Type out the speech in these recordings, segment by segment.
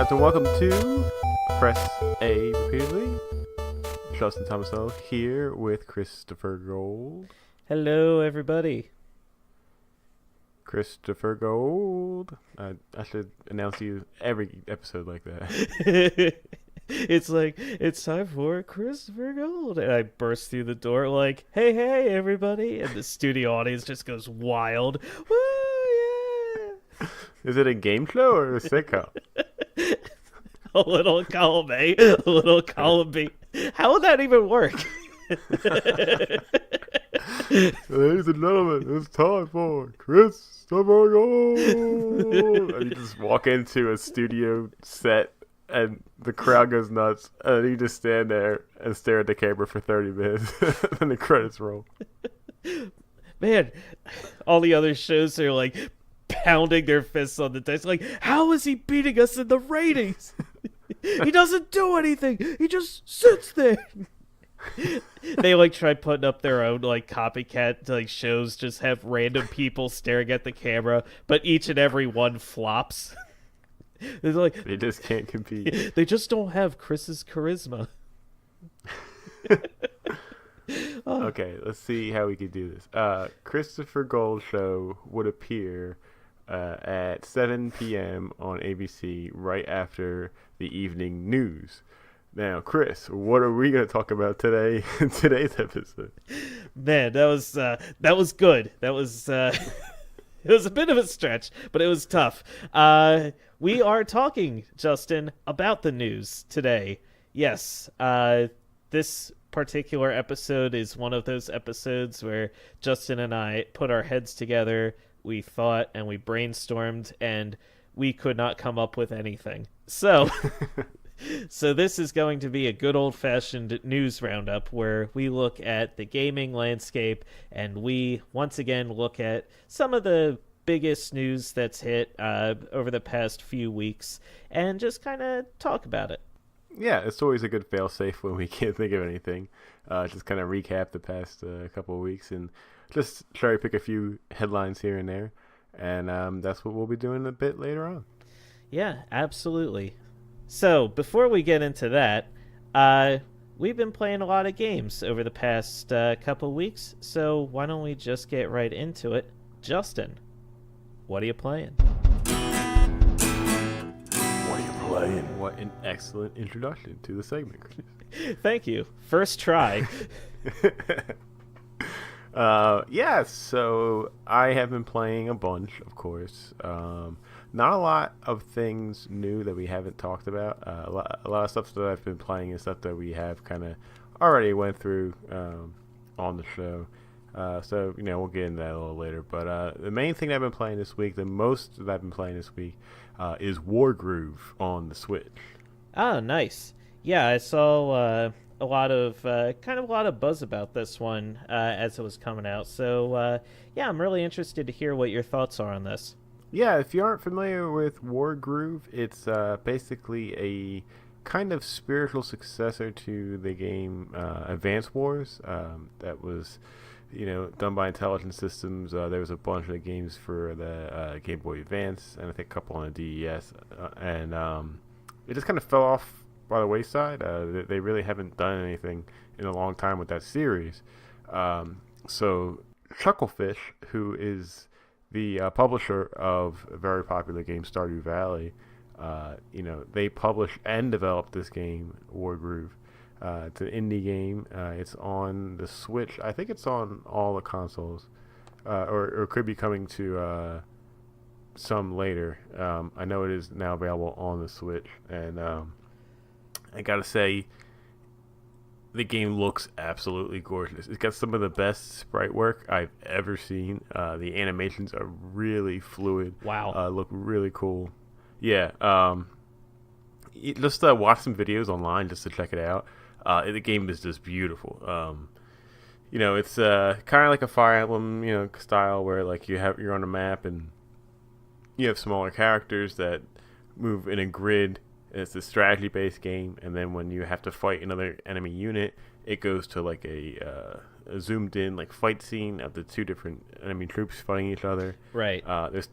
So welcome to Press A repeatedly. Justin Thomaso here with Christopher Gold. Hello, everybody. Christopher Gold. I should announce you every episode like that. It's like, it's time for Christopher Gold. And I burst through the door like, hey, everybody. And the studio audience just goes wild. Woo, yeah. Is it a game show or a sitcom? A little column A, a little column B. How would that even work? Ladies and gentlemen, it's time for Christopher Gold. And you just walk into a studio set and the crowd goes nuts. And you just stand there and stare at the camera for 30 minutes. And the credits roll. Man, all the other shows are like pounding their fists on the desk like, how is he beating us in the ratings? He doesn't do anything. He just sits there. They like try putting up their own like copycat like shows, just have random people staring at the camera, but each and every one flops. They're like, They just can't compete. they just don't have Chris's charisma. Okay, let's see how we can do this. Christopher Gold show would appear at 7 p.m. on ABC right after the evening news. Now, Chris, what are we going to talk about today in today's episode? Man, that was good. That was it was a bit of a stretch, but it was tough. We are talking, Justin, about the news today. Yes, this particular episode is one of those episodes where Justin and I put our heads together, we thought and we brainstormed, and we could not come up with anything. So this is going to be a good old-fashioned news roundup where we look at the gaming landscape and we once again look at some of the biggest news that's hit over the past few weeks and just kind of talk about it. Yeah, it's always a good fail-safe when we can't think of anything. Just kind of recap the past couple of weeks and just cherry pick a few headlines here and there. And that's what we'll be doing a bit later on. Yeah, absolutely. So, before we get into that, we've been playing a lot of games over the past couple weeks, so why don't we just get right into it? Justin, what are you playing? What are you playing? What an excellent introduction to the segment, Chris. Thank you. First try. Yeah, so I have been playing a bunch, of course. Not a lot of things new that we haven't talked about. A lot of stuff that I've been playing is stuff that we have kind of already went through on the show. So, we'll get into that a little later. But the main thing I've been playing this week, the most that I've been playing this week, is Wargroove on the Switch. Oh, nice. Yeah, I saw a lot of buzz about this one as it was coming out. So, yeah, I'm really interested to hear what your thoughts are on this. Yeah, if you aren't familiar with Wargroove, it's basically a kind of spiritual successor to the game Advance Wars that was, done by Intelligent Systems. There was a bunch of games for the Game Boy Advance and I think a couple on the DES. And it just kind of fell off by the wayside. They really haven't done anything in a long time with that series. So Chucklefish, who is the publisher of a very popular game, Stardew Valley, they published and developed this game, Wargroove. It's an indie game. It's on the Switch. I think it's on all the consoles, or could be coming to some later. I know it is now available on the Switch, and I gotta say, the game looks absolutely gorgeous. It's got some of the best sprite work I've ever seen. The animations are really fluid. Wow. Look really cool. Yeah. Just watch some videos online just to check it out. The game is just beautiful. It's kind of like a Fire Emblem, style where like you're on a map and you have smaller characters that move in a grid. It's a strategy-based game, and then when you have to fight another enemy unit, it goes to like a zoomed-in like fight scene of the two different enemy troops fighting each other. Right. There's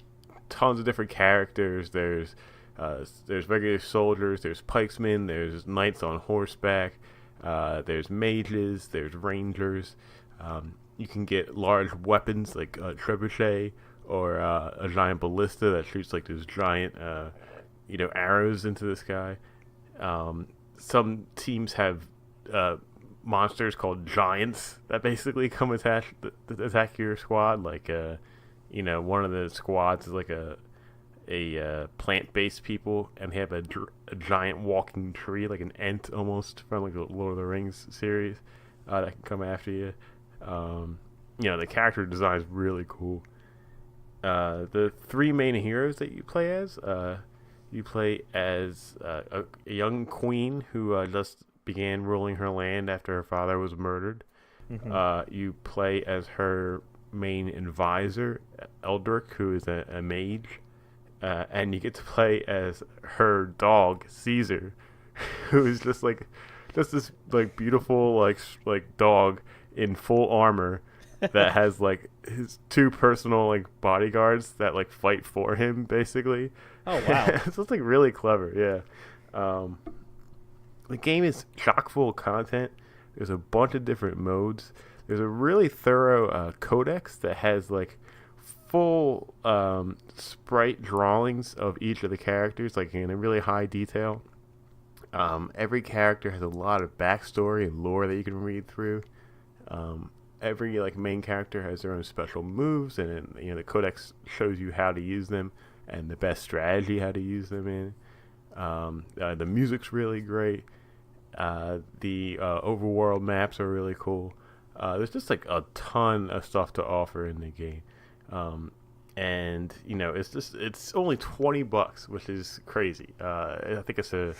tons of different characters. There's There's regular soldiers, there's pikesmen, there's knights on horseback, there's mages, there's rangers. You can get large weapons like a trebuchet or a giant ballista that shoots like those giant, arrows into the sky. Some teams have monsters called giants that basically come attack your squad. Like, one of the squads is like a plant-based people, and they have a giant walking tree, like an ent almost from like the Lord of the Rings series, that can come after you. The character design is really cool. The three main heroes that you play as, a young queen who just began ruling her land after her father was murdered. Mm-hmm. You play as her main advisor, Eldrick, who is a mage. And you get to play as her dog, Caesar, who is just this like beautiful like dog in full armor that has like his two personal like bodyguards that like fight for him basically. Oh wow! So it's like really clever, yeah. The game is chock full of content. There's a bunch of different modes. There's a really thorough codex that has like full sprite drawings of each of the characters, like in a really high detail. Every character has a lot of backstory and lore that you can read through. Every like main character has their own special moves, and the codex shows you how to use them and the best strategy how to use them in. The music's really great. The overworld maps are really cool. There's just like a ton of stuff to offer in the game. It's only $20, which is crazy. I think it's a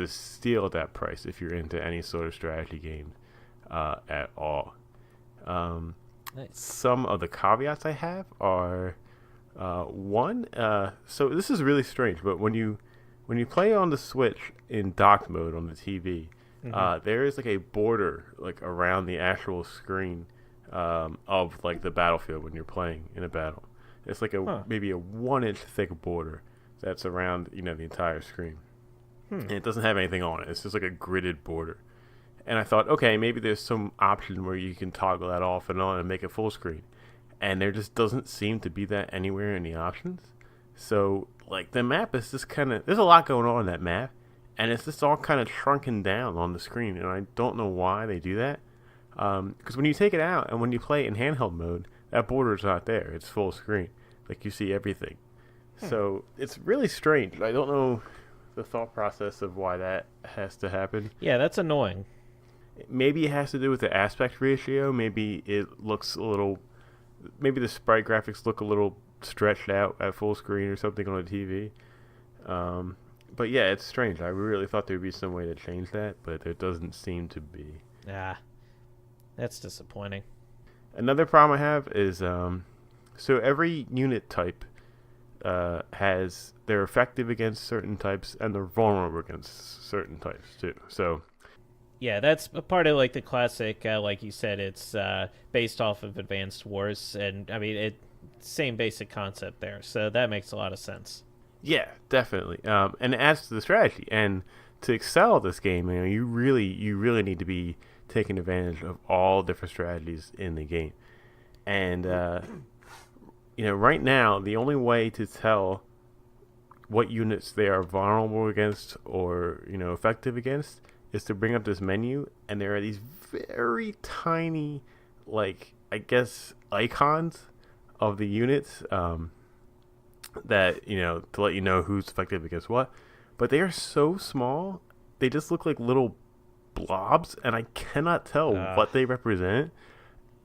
steal at that price if you're into any sort of strategy game at all. Nice. Some of the caveats I have are one. So this is really strange, but when you play on the Switch in docked mode on the TV, mm-hmm. There is like a border like around the actual screen of like the battlefield when you're playing in a battle. It's like maybe a 1-inch thick border that's around the entire screen, and it doesn't have anything on it. It's just like a gridded border. And I thought, okay, maybe there's some option where you can toggle that off and on and make it full screen, and there just doesn't seem to be that anywhere in the options. So like the map is just there's a lot going on in that map, and it's just all kind of shrunken down on the screen, and I don't know why they do that. Because when you take it out and when you play it in handheld mode, that border's not there. It's full screen. Like you see everything. So it's really strange. I don't know the thought process of why that has to happen. Yeah, that's annoying. Maybe it has to do with the aspect ratio. Maybe it looks a little... Maybe the sprite graphics look a little stretched out at full screen or something on a TV. But yeah, it's strange. I really thought there'd be some way to change that, but there doesn't seem to be. Ah, that's disappointing. Another problem I have is so every unit type they're effective against certain types and they're vulnerable against certain types too. So yeah, that's a part of like the classic, like you said, it's based off of Advanced Wars, and I mean same basic concept there. So that makes a lot of sense. Yeah, definitely. And it adds to the strategy, and to excel at this game, you really need to be taking advantage of all different strategies in the game. And right now the only way to tell what units they are vulnerable against or effective against is to bring up this menu, and there are these very tiny, like I guess icons of the units that to let you know who's effective against what, but they are so small they just look like little blobs, and I cannot tell what they represent,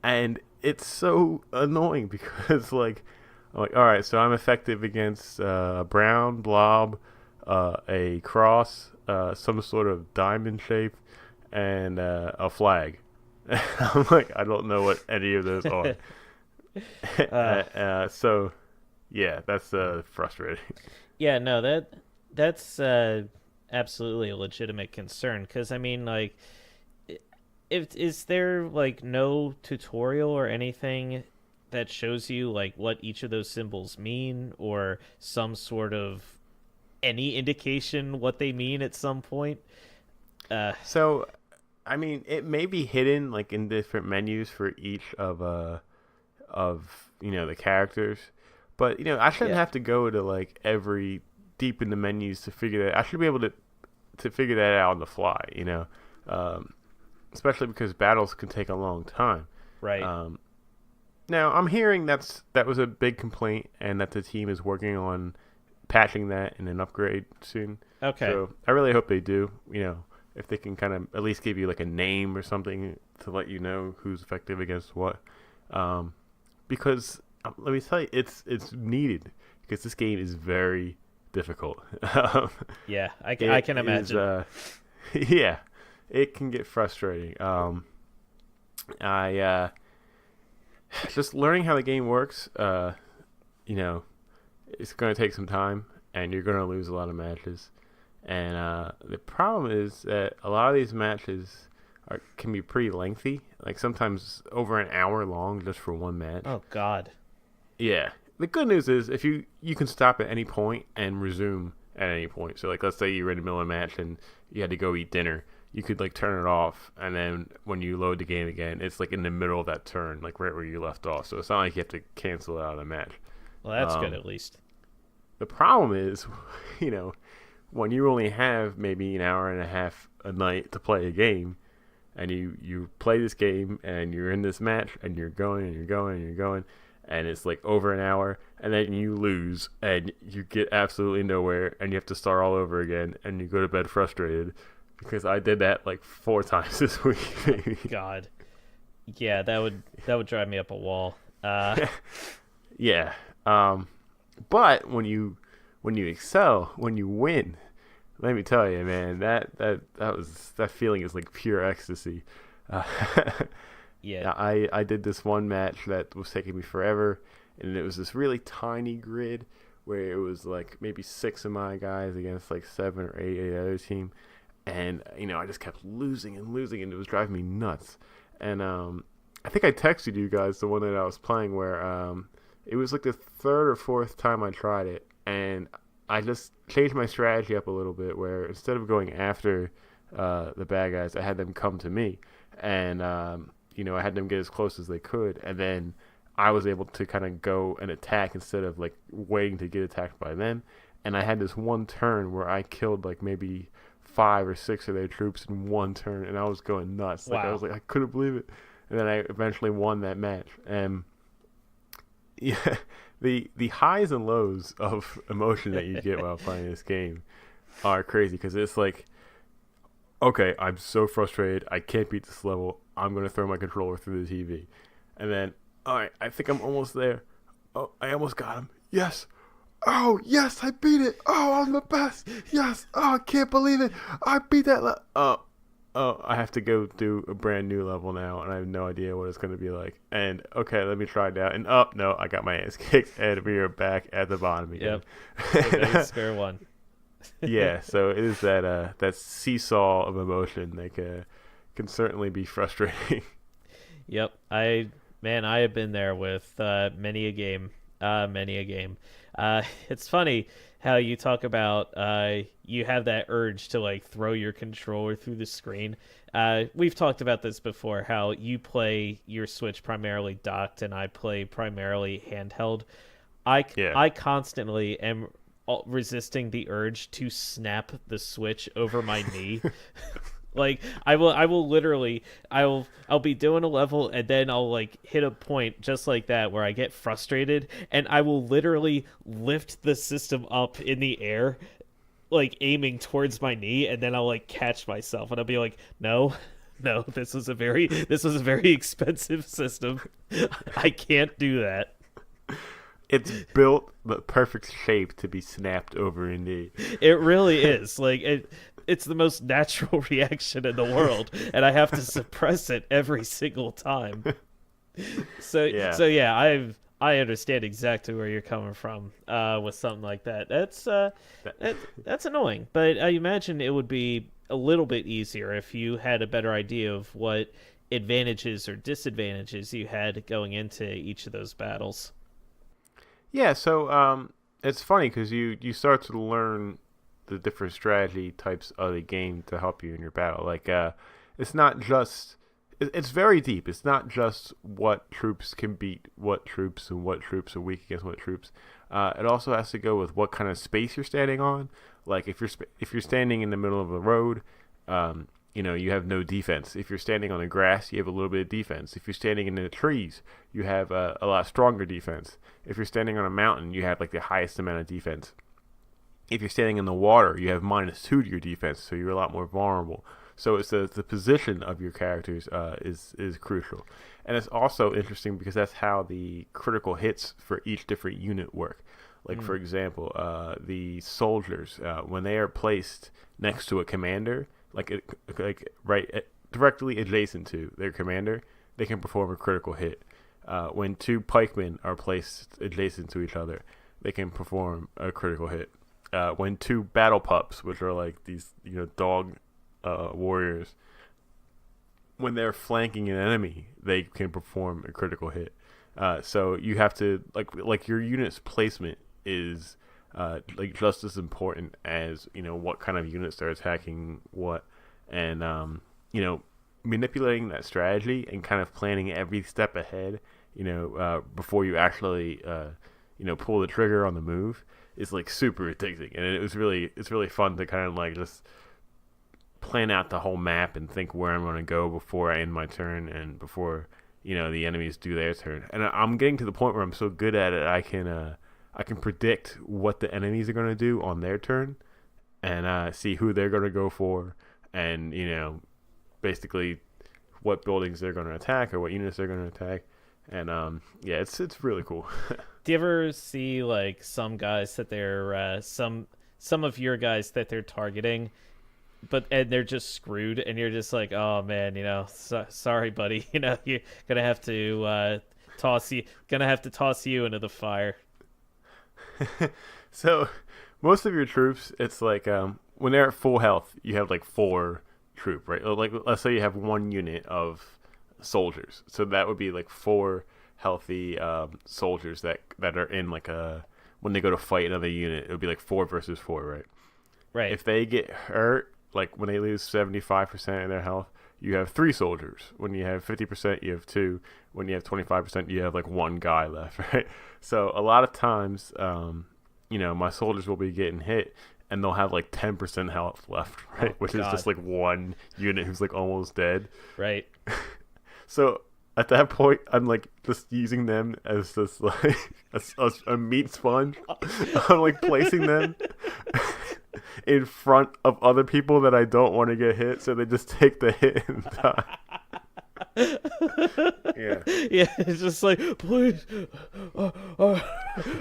and it's so annoying because like I'm like, all right, so I'm effective against a brown blob, a cross, some sort of diamond shape, and a flag. I'm like, I don't know what any of those are. So yeah, that's frustrating. Yeah, no, that's absolutely a legitimate concern, because I mean, like, is there like no tutorial or anything that shows you like what each of those symbols mean, or some sort of any indication what they mean at some point. So, I mean, it may be hidden like in different menus for each of the characters, but I shouldn't Yeah. have to go to like every deep in the menus to figure that. I should be able to figure that out on the fly. Um, Especially because battles can take a long time. Right. Now I'm hearing that was a big complaint, and that the team is working on patching that in an upgrade soon. Okay. So I really hope they do. If they can kind of at least give you like a name or something to let you know who's effective against what. Because let me tell you, it's needed because this game is very difficult. Yeah, I can imagine. Yeah, it can get frustrating. I just learning how the game works. It's going to take some time, and you're going to lose a lot of matches. And the problem is that a lot of these matches can be pretty lengthy, like sometimes over an hour long just for one match. Oh God. Yeah. The good news is if you can stop at any point and resume at any point. So like let's say you're in the middle of a match and you had to go eat dinner, you could like turn it off, and then when you load the game again, it's like in the middle of that turn, like right where you left off. So it's not like you have to cancel out of the match. Well, that's good at least. The problem is, when you only have maybe an hour and a half a night to play a game, and you play this game and you're in this match and you're going and you're going and you're going, and it's like over an hour, and then you lose and you get absolutely nowhere and you have to start all over again and you go to bed frustrated, because I did that like 4 times this week. Maybe. God. Yeah, that would drive me up a wall. Yeah. But when you excel, when you win, let me tell you, man, that feeling is like pure ecstasy. Uh, Yeah. I did this one match that was taking me forever, and it was this really tiny grid where it was like maybe 6 of my guys against like 7 or 8 of the other team, and I just kept losing and losing, and it was driving me nuts. And I think I texted you guys the one that I was playing where it was like the 3rd or 4th time I tried it, and I just changed my strategy up a little bit where instead of going after the bad guys, I had them come to me, and I had them get as close as they could, and then I was able to kind of go and attack instead of like waiting to get attacked by them. And I had this one turn where I killed like maybe 5 or 6 of their troops in one turn, and I was going nuts. Like I Wow. was like, I couldn't believe it. And then I eventually won that match. And yeah, the highs and lows of emotion that you get while playing this game are crazy, because it's like, okay, I'm so frustrated, I can't beat this level, I'm gonna throw my controller through the TV, and then, all right, I think I'm almost there. Oh, I almost got him. Yes. Oh, yes, I beat it. Oh, I'm the best. Yes. Oh, I can't believe it. I beat that level. Oh, I have to go do a brand new level now, and I have no idea what it's going to be like. And, okay, let me try it out. And, no, I got my ass kicked, and we are back at the bottom again. Yep. There's spare one. Yeah, so it is that seesaw of emotion that can certainly be frustrating. Yep. I have been there with many a game. Many a game. It's funny how you talk about you have that urge to like throw your controller through the screen. We've talked about this before, how you play your Switch primarily docked and I play primarily handheld. Yeah. I constantly am resisting the urge to snap the Switch over my knee. Like I will literally I'll be doing a level and then I'll like hit a point just like that where I get frustrated and I will literally lift the system up in the air, like aiming towards my knee, and then I'll like catch myself and I'll be like, no, this was a very expensive system. I can't do that. It's built the perfect shape to be snapped over a knee. It really is. Like it's the most natural reaction in the world, and I have to suppress it every single time. So yeah, I understand exactly where you're coming from with something like that. That's annoying, but I imagine it would be a little bit easier if you had a better idea of what advantages or disadvantages you had going into each of those battles. Yeah, so it's funny because you start to learn the different strategy types of the game to help you in your battle. Like it's not just it's very deep. It's not just what troops can beat what troops and what troops are weak against what troops. It also has to go with what kind of space you're standing on. Like if you're standing in the middle of a road, you have no defense. If you're standing on the grass, you have a little bit of defense. If you're standing in the trees, you have a lot stronger defense. If you're standing on a mountain, you have like the highest amount of defense. If you're standing in the water, you have -2 to your defense, so you're a lot more vulnerable. So it's the position of your characters is crucial. And it's also interesting because that's how the critical hits for each different unit work. Like, for example, the soldiers, when they are placed next to a commander, directly adjacent to their commander, they can perform a critical hit. When 2 pikemen are placed adjacent to each other, they can perform a critical hit. When 2 battle pups, which are like these dog warriors, when they're flanking an enemy, they can perform a critical hit. So you have to like your unit's placement is just as important as what kind of units are attacking what, and manipulating that strategy and kind of planning every step ahead before you actually pull the trigger on the move is like super addicting. And it's really fun to kind of like just plan out the whole map and think where I'm going to go before I end my turn and before the enemies do their turn. And I'm getting to the point where I'm so good at it I can predict what the enemies are going to do on their turn and see who they're going to go for, and basically what buildings they're going to attack or what units they're going to attack. And it's really cool. Do you ever see like some guys that they're some of your guys that they're targeting, and they're just screwed, and you're just like, oh man, sorry buddy, you're gonna have to toss you into the fire. So most of your troops, it's like when they're at full health, you have like 4 troop, right? Like let's say you have 1 unit of soldiers, so that would be like 4 healthy soldiers that are in like when they go to fight another unit, it would be like 4 versus 4, right? Right. If they get hurt, like when they lose 75% of their health, you have 3 soldiers. When you have 50%, you have 2. When you have 25%, you have like 1 guy left, right? So a lot of times, my soldiers will be getting hit, and they'll have like 10% health left, right? Which is just like 1 unit who's like almost dead. Right. So at that point, I'm like just using them as this like a meat sponge. I'm like placing them in front of other people that I don't want to get hit, so they just take the hit and die. Yeah, it's just like, please,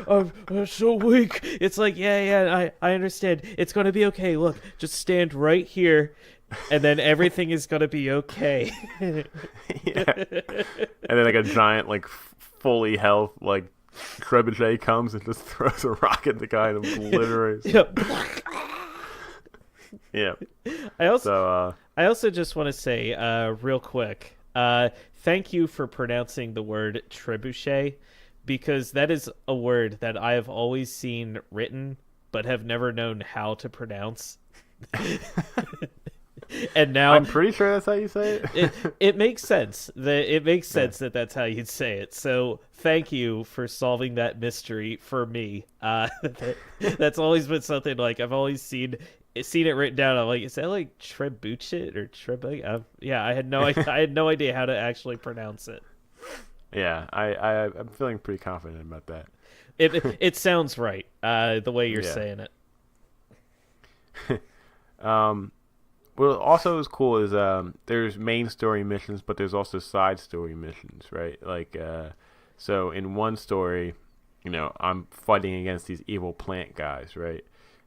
I'm so weak. It's like, I understand. It's gonna be okay. Look, just stand right here, and then everything is gonna be okay. Yeah, and then like a giant, like fully health, like trebuchet comes and just throws a rock at the guy and obliterates. Yep. Yeah. I also just want to say, real quick, thank you for pronouncing the word trebuchet, because that is a word that I have always seen written but have never known how to pronounce. And now I'm pretty sure that's how you say it. It makes sense. It makes sense that that's how you'd say it. So thank you for solving that mystery for me. That's always been something like I've always seen it written down. I'm like, is that like trebuchet or trebuchet? Yeah, I had no idea how to actually pronounce it. Yeah, I'm feeling pretty confident about that. It sounds right, the way you're saying it. What also is cool is there's main story missions, but there's also side story missions, right? Like, so in one story, I'm fighting against these evil plant guys, right?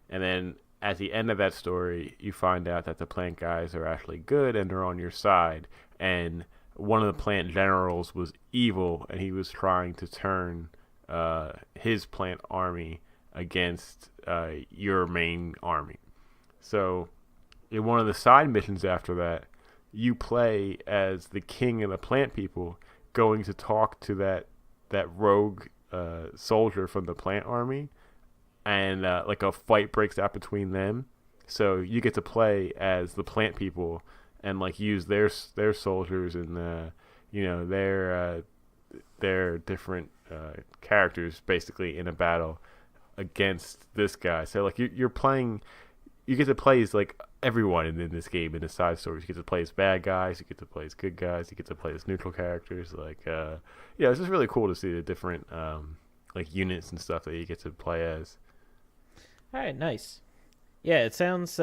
And then at the end of that story, you find out that the plant guys are actually good and they're on your side. And one of the plant generals was evil, and he was trying to turn his plant army against your main army. So in one of the side missions after that, you play as the king of the plant people, going to talk to that rogue soldier from the plant army, and like a fight breaks out between them. So you get to play as the plant people and like use their soldiers and their different characters basically in a battle against this guy. So like you're playing, you get to play as like everyone in this game in the side stories. You get to play as bad guys, you get to play as good guys, you get to play as neutral characters. Like it's just really cool to see the different like units and stuff that you get to play as. All right, nice. Yeah, it sounds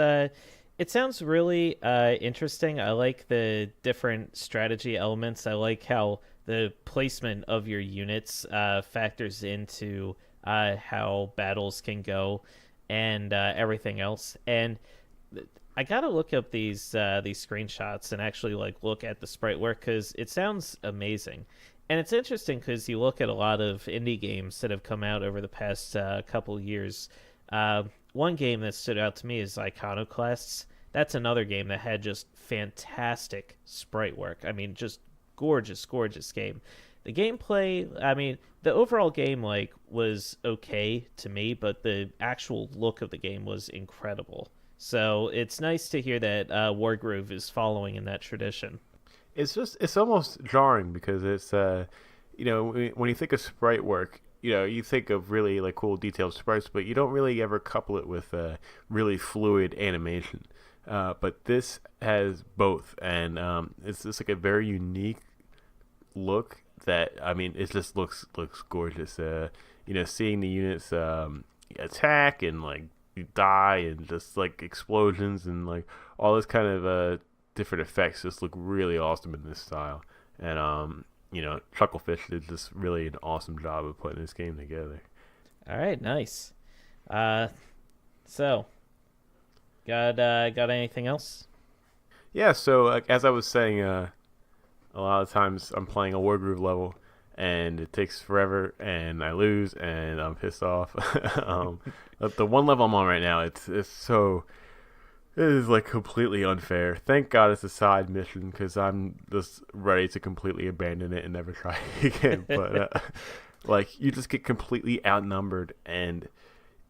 really interesting. I like the different strategy elements. I like how the placement of your units factors into how battles can go and everything else. And I gotta look up these screenshots and actually like look at the sprite work because it sounds amazing. And it's interesting because you look at a lot of indie games that have come out over the past couple years. One game that stood out to me is Iconoclasts. That's another game that had just fantastic sprite work. I mean, just gorgeous, gorgeous game. The gameplay, I mean, the overall game like was okay to me, but the actual look of the game was incredible. So it's nice to hear that Wargroove is following in that tradition. It's almost jarring because it's when you think of sprite work, you think of really like cool detailed sprites, but you don't really ever couple it with really fluid animation. But this has both, and it's just like a very unique look that, I mean, it just looks gorgeous. Seeing the units attack and like you die and just like explosions and like all this kind of different effects just look really awesome in this style. And Chucklefish did just really an awesome job of putting this game together. All right, nice. So got anything else? Yeah, so as I was saying, a lot of times I'm playing a Wargroove level and it takes forever and I lose and I'm pissed off. The one level I'm on right now, it is like completely unfair. Thank God it's a side mission because I'm just ready to completely abandon it and never try again. But like you just get completely outnumbered, and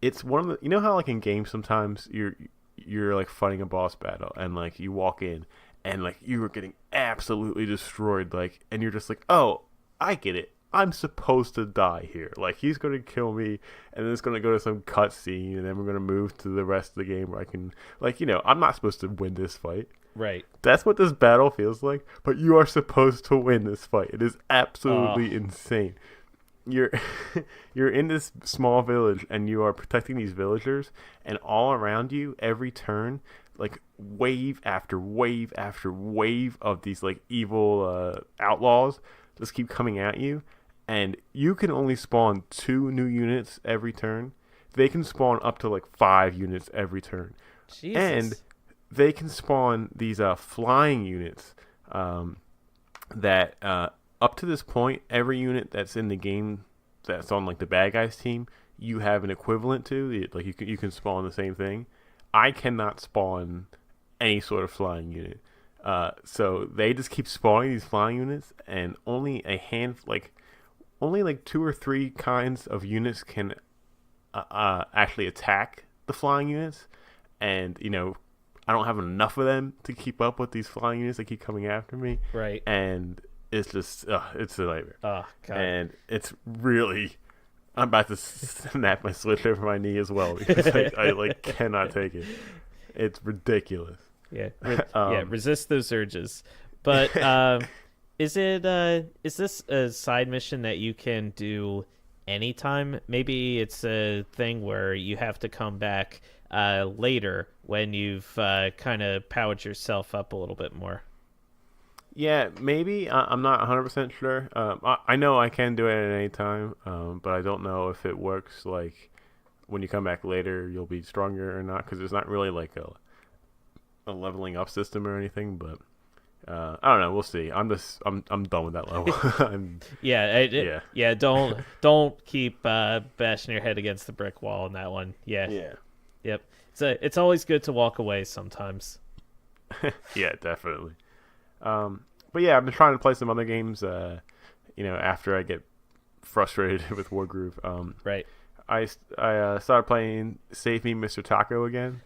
it's one of the, how like in games sometimes you're like fighting a boss battle and like you walk in and like you are getting absolutely destroyed, like, and you're just like, oh, I get it. I'm supposed to die here. Like, he's going to kill me, and then it's going to go to some cutscene, and then we're going to move to the rest of the game where I can, like, I'm not supposed to win this fight. Right. That's what this battle feels like, but you are supposed to win this fight. It is absolutely insane. You're you're in this small village, and you are protecting these villagers, and all around you, every turn, like, wave after wave after wave of these, like, evil outlaws just keep coming at you. And you can only spawn 2 new units every turn. They can spawn up to like 5 units every turn. Jesus. And they can spawn these flying units that up to this point, every unit that's in the game that's on like the bad guys team, you have an equivalent to. Like you can spawn the same thing. I cannot spawn any sort of flying unit. So they just keep spawning these flying units, and only only like 2 or 3 kinds of units can actually attack the flying units, and I don't have enough of them to keep up with these flying units that keep coming after me. Right. And it's just it's a nightmare. Oh God. And it's really, I'm about to snap my Switch over my knee as well because I like cannot take it. It's ridiculous. Yeah. Resist those urges. But is this a side mission that you can do anytime? Maybe it's a thing where you have to come back later when you've kind of powered yourself up a little bit more. Yeah, maybe. I'm not 100% sure. I know I can do it at any time, but I don't know if it works like when you come back later you'll be stronger or not, because there's not really like a leveling up system or anything. But I don't know. We'll see. I'm done with that level. Don't keep bashing your head against the brick wall in that one. Yeah. Yep. It's always good to walk away sometimes. Yeah, definitely. But yeah, I've been trying to play some other games. After I get frustrated with Wargroove. Right. I started playing Save Me, Mr. Taco again,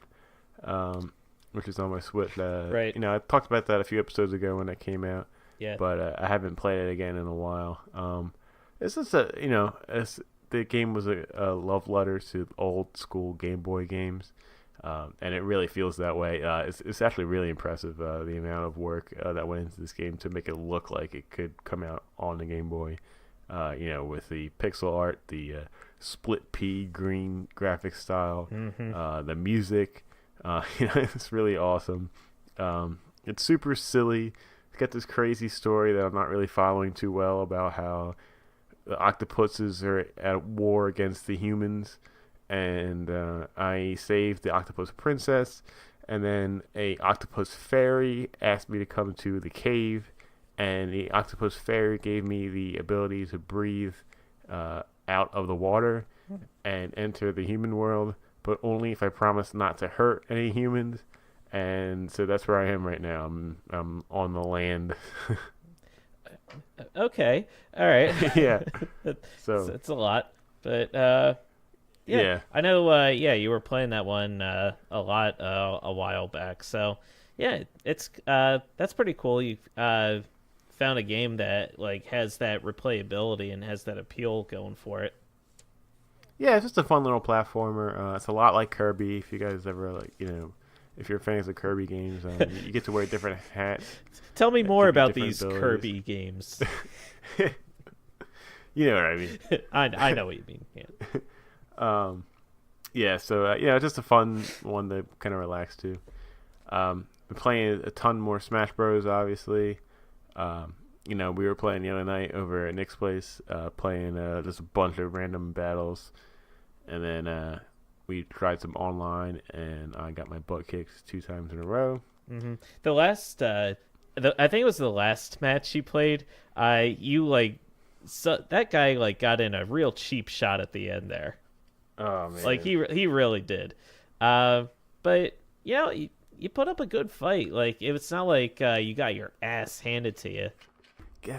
which is on my Switch. Right. I talked about that a few episodes ago when it came out. Yeah. But I haven't played it again in a while. It's just the game was a love letter to old school Game Boy games, and it really feels that way. It's actually really impressive the amount of work that went into this game to make it look like it could come out on the Game Boy. With the pixel art, the split pea green graphic style, the music, it's really awesome. It's super silly. It's got this crazy story that I'm not really following too well about how the octopuses are at war against the humans, and I saved the octopus princess, and then a octopus fairy asked me to come to the cave, and the octopus fairy gave me the ability to breathe out of the water and enter the human world, but only if I promise not to hurt any humans. And so that's where I am right now. I'm on the land. Okay, all right. Yeah. So it's a lot, but yeah. I know. You were playing that one a lot a while back. So yeah, it's that's pretty cool. You found a game that like has that replayability and has that appeal going for it. Yeah, it's just a fun little platformer. It's a lot like Kirby. If you guys ever if you're fans of Kirby games, you get to wear different hats. Tell me more about these abilities. Kirby games. You know what I mean. I know what you mean. Yeah. Yeah. So just a fun one to kind of relax to. Been playing a ton more Smash Bros. Obviously. We were playing the other night over at Nick's place, playing just a bunch of random battles, and then we tried some online, and I got my butt kicked 2 times in a row. Mm-hmm. The last, I think it was the last match you played. That guy got in a real cheap shot at the end there. Oh man! Like he really did. But you put up a good fight. Like it's not like you got your ass handed to you. Yeah,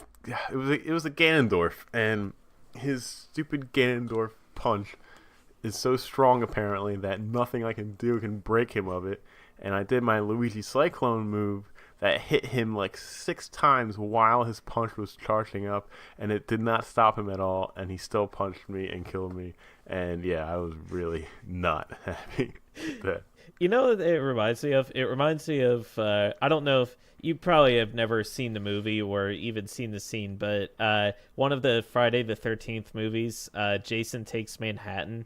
it was a Ganondorf, and his stupid Ganondorf punch is so strong apparently that nothing I can do can break him of it. And I did my Luigi Cyclone move that hit him like 6 times while his punch was charging up, and it did not stop him at all, and he still punched me and killed me. And yeah, I was really not happy with that. You know what it reminds me of? It reminds me of, I don't know if you probably have never seen the movie or even seen the scene, but one of the Friday the 13th movies, Jason Takes Manhattan.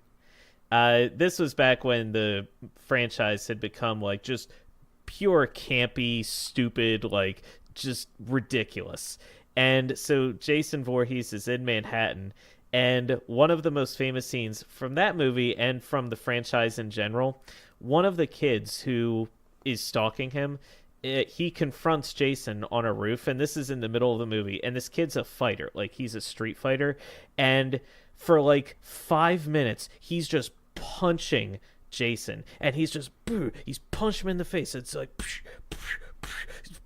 This was back when the franchise had become like just pure campy, stupid, like just ridiculous. And so Jason Voorhees is in Manhattan, and one of the most famous scenes from that movie and from the franchise in general, one of the kids who is stalking him, he confronts Jason on a roof, and this is in the middle of the movie, and this kid's a fighter, like he's a street fighter, and for like 5 minutes he's just punching Jason, and he's punching him in the face. It's like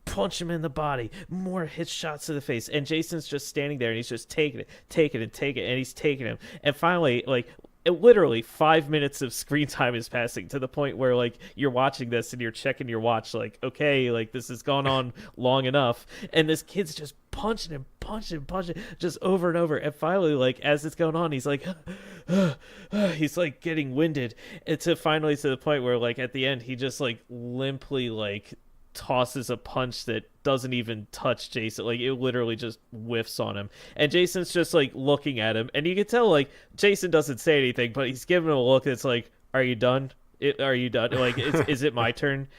punch him in the body, more hit shots to the face, and Jason's just standing there, and he's just taking it, and he's taking him, and finally, like, literally 5 minutes of screen time is passing to the point where like you're watching this and you're checking your watch, like, okay, like this has gone on long enough, and this kid's just punching him just over and over, and finally, like, as it's going on, he's like he's like getting winded, and finally to the point where like at the end he just like limply like tosses a punch that doesn't even touch Jason. Like it literally just whiffs on him, and Jason's just like looking at him, and you can tell like Jason doesn't say anything, but he's giving him a look that's like, are you done? Like, is it my turn?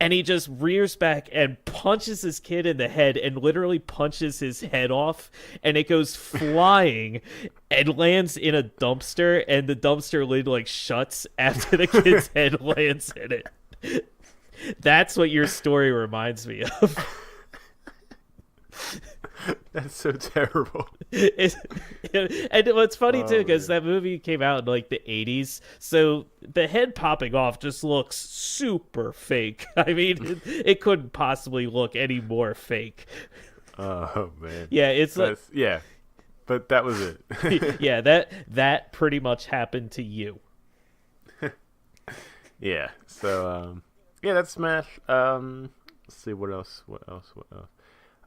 And he just rears back and punches this kid in the head, and literally punches his head off, and it goes flying and lands in a dumpster, and the dumpster lid like shuts after the kid's head lands in it. That's what your story reminds me of. That's so terrible. And what's funny too, because that movie came out in like the 80s, so the head popping off just looks super fake. I mean, it couldn't possibly look any more fake. Oh man. Yeah, it's like, yeah. but that was it. Yeah, that pretty much happened to you. Yeah. So yeah, that's Smash. Let's see what else.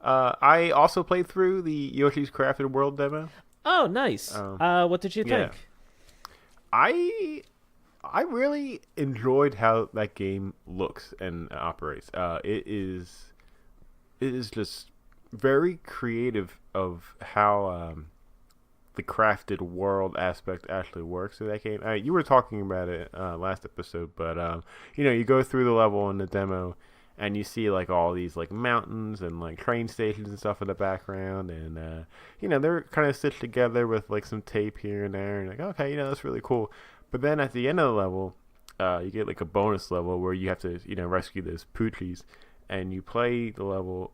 I also played through the Yoshi's Crafted World demo. Oh, nice. What did you think? I really enjoyed how that game looks and operates. It is just very creative of how the crafted world aspect actually works in that game. You were talking about it last episode, but you go through the level in the demo, and you see like all these like mountains and like train stations and stuff in the background, and they're kind of stitched together with like some tape here and there, and like, okay, that's really cool. But then at the end of the level, you get like a bonus level where you have to rescue those Poochies, and you play the level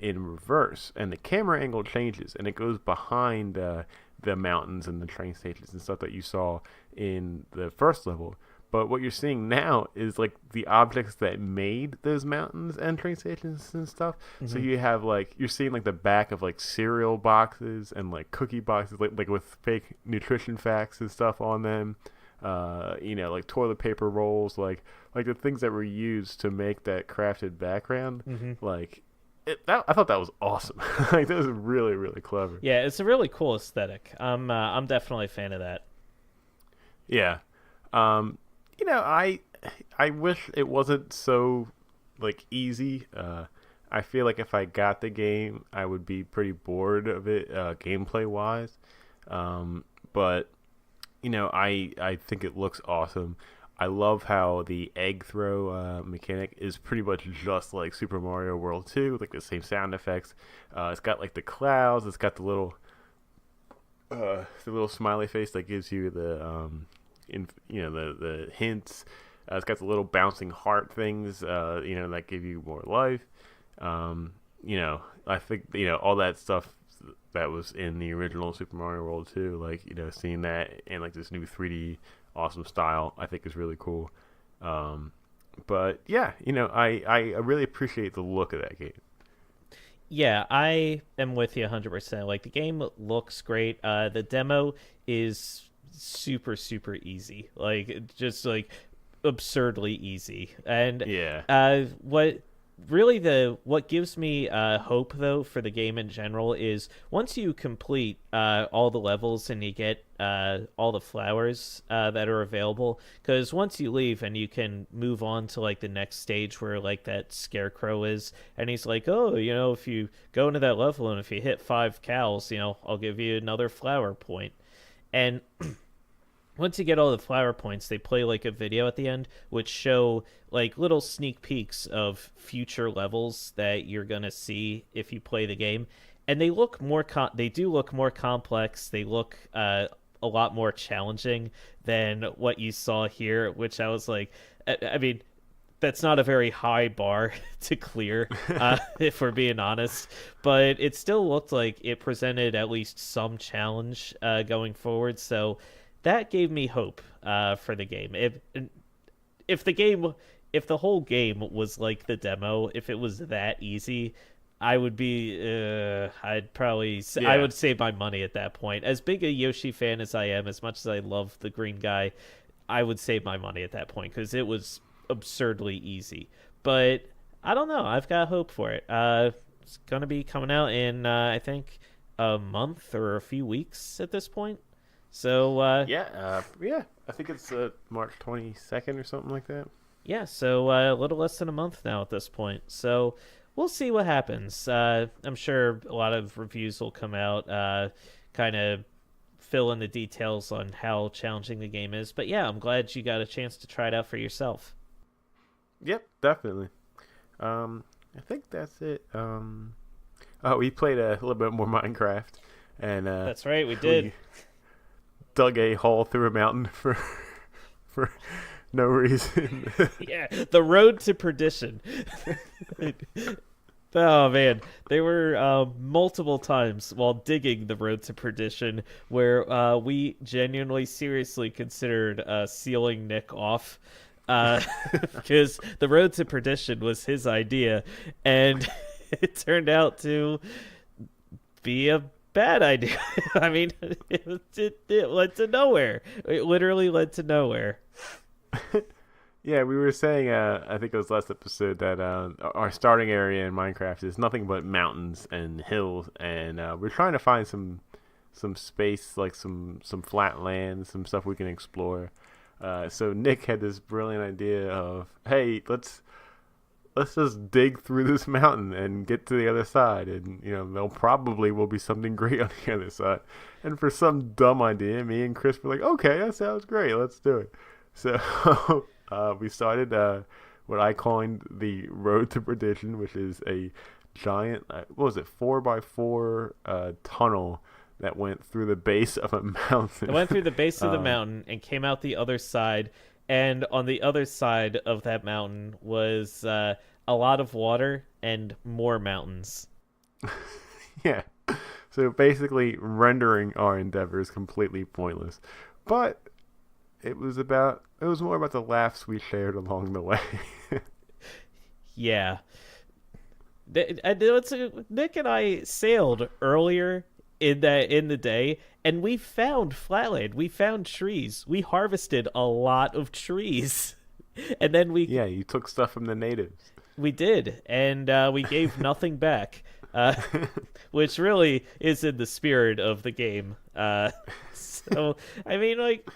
in reverse, and the camera angle changes, and it goes behind the mountains and the train stations and stuff that you saw in the first level. But what you're seeing now is like the objects that made those mountains and train stations and stuff. Mm-hmm. So you have like, you're seeing like the back of like cereal boxes and like cookie boxes, like with fake nutrition facts and stuff on them. Like toilet paper rolls, like the things that were used to make that crafted background. Mm-hmm. I thought that was awesome. Like that was really, really clever. Yeah, it's a really cool aesthetic. I'm definitely a fan of that. Yeah. I wish it wasn't so like easy. I feel like if I got the game, I would be pretty bored of it gameplay wise. But I think it looks awesome. I love how the egg throw mechanic is pretty much just like Super Mario World 2, like the same sound effects. It's got like the clouds. It's got the little smiley face that gives you the the hints. It's got the little bouncing heart things, that give you more life. I think all that stuff that was in the original Super Mario World 2, like seeing that in like this new 3D awesome style, I think is really cool. But yeah, I really appreciate the look of that game. Yeah, I am with you 100%. Like the game looks great. The demo is super easy, like just like absurdly easy. And what gives me hope though for the game in general is once you complete all the levels and you get all the flowers that are available, because once you leave and you can move on to like the next stage where like that scarecrow is, and he's like, oh, if you go into that level and if you hit 5 cows, I'll give you another flower point. And once you get all the flower points, they play like a video at the end, which show like little sneak peeks of future levels that you're gonna see if you play the game, and they look more. They do look more complex. They look a lot more challenging than what you saw here, which I was like, I mean, that's not a very high bar to clear, if we're being honest. But it still looked like it presented at least some challenge going forward. So that gave me hope for the game. If the whole game was like the demo, if it was that easy, I would be. I would save my money at that point. As big a Yoshi fan as I am, as much as I love the green guy, I would save my money at that point because it was absurdly easy. But I don't know. I've got hope for it. It's gonna be coming out in I think a month or a few weeks at this point. So I think it's March 22nd or something like that. Yeah, so a little less than a month now at this point. So we'll see what happens. I'm sure a lot of reviews will come out, kind of fill in the details on how challenging the game is. But yeah, I'm glad you got a chance to try it out for yourself. Yep, definitely. I think that's it. We played a little bit more Minecraft, and that's right, we did. We dug a hole through a mountain for no reason. Yeah, the road to perdition. Oh man, there were multiple times while digging the road to perdition where we genuinely, seriously considered sealing Nick off, because the road to perdition was his idea, and it turned out to be a bad idea. I mean, it led to nowhere. It literally led to nowhere. Yeah, we were saying, I think it was last episode, that our starting area in Minecraft is nothing but mountains and hills, and we're trying to find some space, like some flat land, some stuff we can explore. So Nick had this brilliant idea of, hey, let's just dig through this mountain and get to the other side, and there'll probably will be something great on the other side. And for some dumb idea, me and Chris were like, okay, that sounds great, let's do it. So we started what I coined the Road to Perdition, which is a giant, what was it, 4x4 tunnel that went through the base of a mountain. It went through the base of the mountain and came out the other side. And on the other side of that mountain was a lot of water and more mountains. Yeah. So basically rendering our endeavors completely pointless. But it was more about the laughs we shared along the way. Yeah. Nick and I sailed earlier in the day, and we found flatland. We found trees. We harvested a lot of trees. And then Yeah, you took stuff from the natives. We did, and we gave nothing back. Which really is in the spirit of the game. So I mean, like,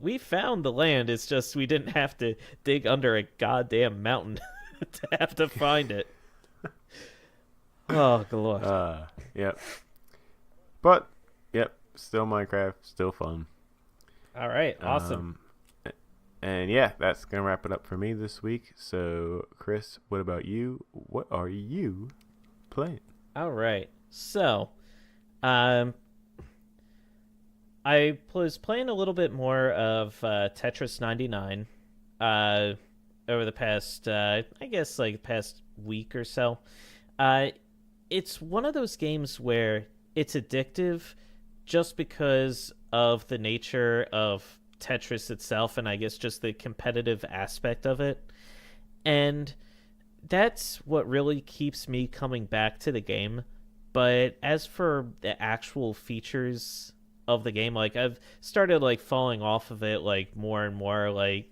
we found the land. It's just we didn't have to dig under a goddamn mountain to have to find it. Oh, God. Yep. But, yep, still Minecraft, still fun. All right, awesome. And yeah, that's going to wrap it up for me this week. So, Chris, what about you? What are you playing? All right. So, I was playing a little bit more of Tetris 99 over the past, I guess, like, past week or so. It's one of those games where it's addictive just because of the nature of Tetris itself, and I guess just the competitive aspect of it. And that's what really keeps me coming back to the game. But as for the actual features of the game, like, I've started like falling off of it like more and more. Like,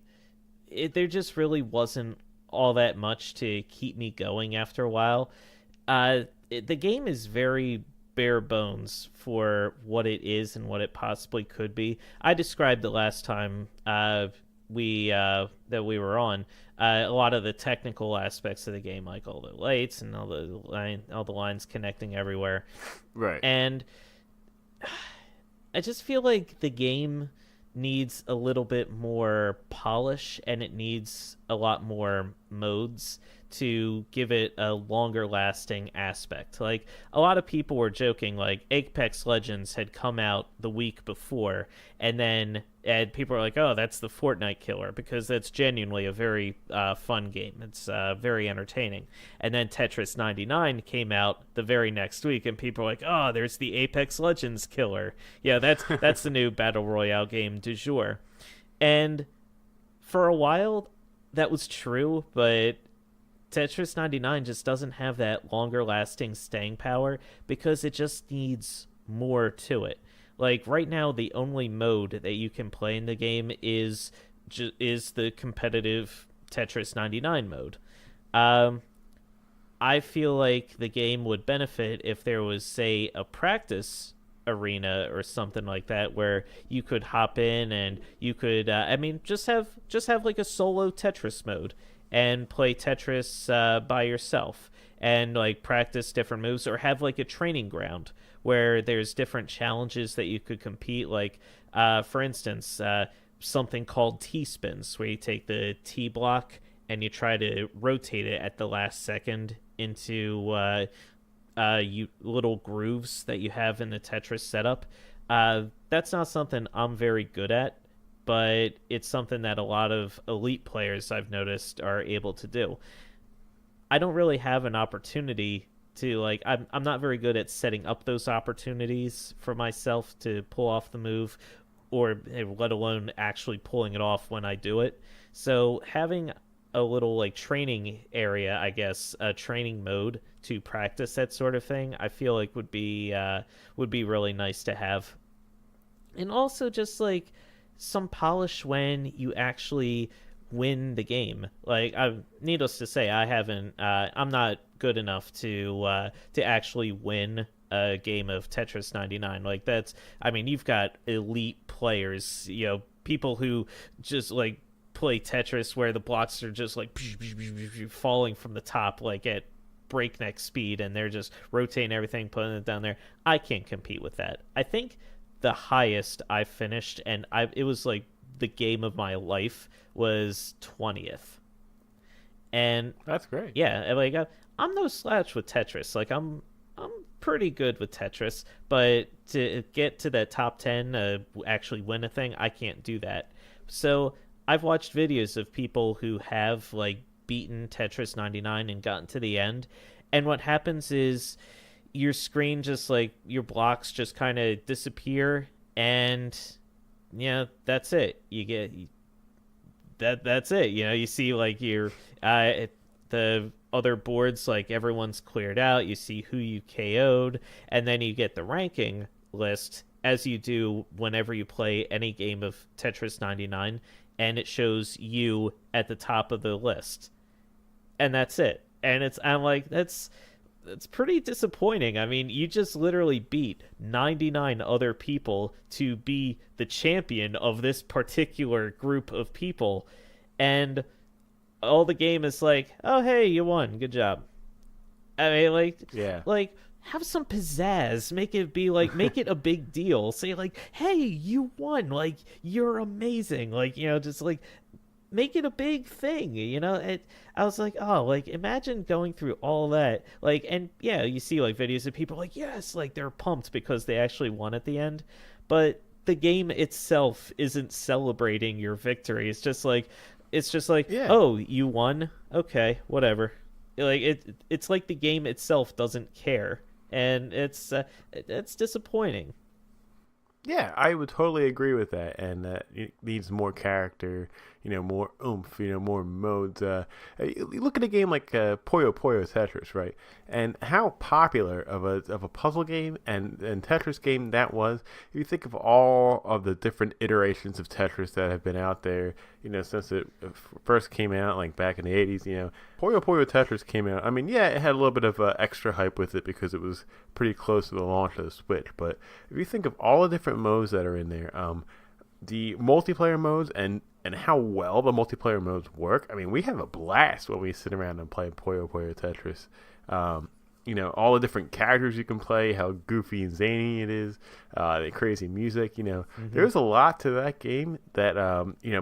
there just really wasn't all that much to keep me going after a while. The game is very bare bones for what it is and what it possibly could be. I described the last time we were on a lot of the technical aspects of the game, like all the lights and all the lines connecting everywhere. Right. And I just feel like the game needs a little bit more polish, and it needs a lot more modes to give it a longer lasting aspect. Like, a lot of people were joking, like, Apex Legends had come out the week before, and people were like, oh, that's the Fortnite killer, because that's genuinely a very fun game. It's very entertaining. And then Tetris 99 came out the very next week, and people were like, oh, there's the Apex Legends killer. Yeah, that's the new Battle Royale game du jour. And for a while, that was true, but Tetris 99 just doesn't have that longer lasting staying power because it just needs more to it. Like, right now, the only mode that you can play in the game is the competitive Tetris 99 mode. I feel like the game would benefit if there was, say, a practice arena or something like that where you could hop in and you could just have like a solo Tetris mode and play Tetris by yourself and like practice different moves, or have like a training ground where there's different challenges that you could compete, like for instance something called T-spins, where you take the T block and you try to rotate it at the last second into little grooves that you have in the Tetris setup. That's not something I'm very good at, but it's something that a lot of elite players I've noticed are able to do. I don't really have an opportunity to, like, I'm not very good at setting up those opportunities for myself to pull off the move, or let alone actually pulling it off when I do it. So having a little like training area, I guess, a training mode to practice that sort of thing, I feel like would be really nice to have. And also just like some polish when you actually win the game. Like, needless to say, I haven't. I'm not good enough to actually win a game of Tetris 99. Like, that's. I mean, you've got elite players. People who just like play Tetris where the blocks are just like falling from the top, like at breakneck speed, and they're just rotating everything, putting it down there. I can't compete with that. I think the highest I finished, and it was like the game of my life, was 20th. And that's great. Yeah, like I'm no slouch with Tetris. Like I'm pretty good with Tetris, but to get to that top 10, actually win a thing, I can't do that. So I've watched videos of people who have like beaten Tetris 99 and gotten to the end, and what happens is your screen just like your blocks just kind of disappear, and that's it. You get that's it. You see like your the other boards, like everyone's cleared out. You see who you KO'd, and then you get the ranking list as you do whenever you play any game of Tetris 99, and it shows you at the top of the list, and that's it. And I'm like, that's pretty disappointing. I mean, you just literally beat 99 other people to be the champion of this particular group of people, and all the game is like, oh, hey, you won. Good job. I mean, like, have some pizzazz. Make it a big deal. Say, like, hey, you won. Like, you're amazing. Like, just, like, make it a big thing, I was like, oh, like, imagine going through all that. Like, and, yeah, you see, like, videos of people like, yes, like, they're pumped because they actually won at the end. But the game itself isn't celebrating your victory. It's just like, yeah. Oh, you won? Okay, whatever. Like it's like the game itself doesn't care, and it's disappointing. Yeah, I would totally agree with that, and it needs more character, more oomph, more modes. You look at a game like Puyo Puyo Tetris, right? And how popular of a puzzle game and Tetris game that was. If you think of all of the different iterations of Tetris that have been out there, since it first came out, like back in the 80s, Puyo Puyo Tetris came out. I mean, yeah, it had a little bit of extra hype with it because it was pretty close to the launch of the Switch. But if you think of all the different modes that are in there, the multiplayer modes and how well the multiplayer modes work, I mean, we have a blast when we sit around and play Puyo Puyo Tetris. All the different characters you can play, how goofy and zany it is, the crazy music, mm-hmm. There's a lot to that game that,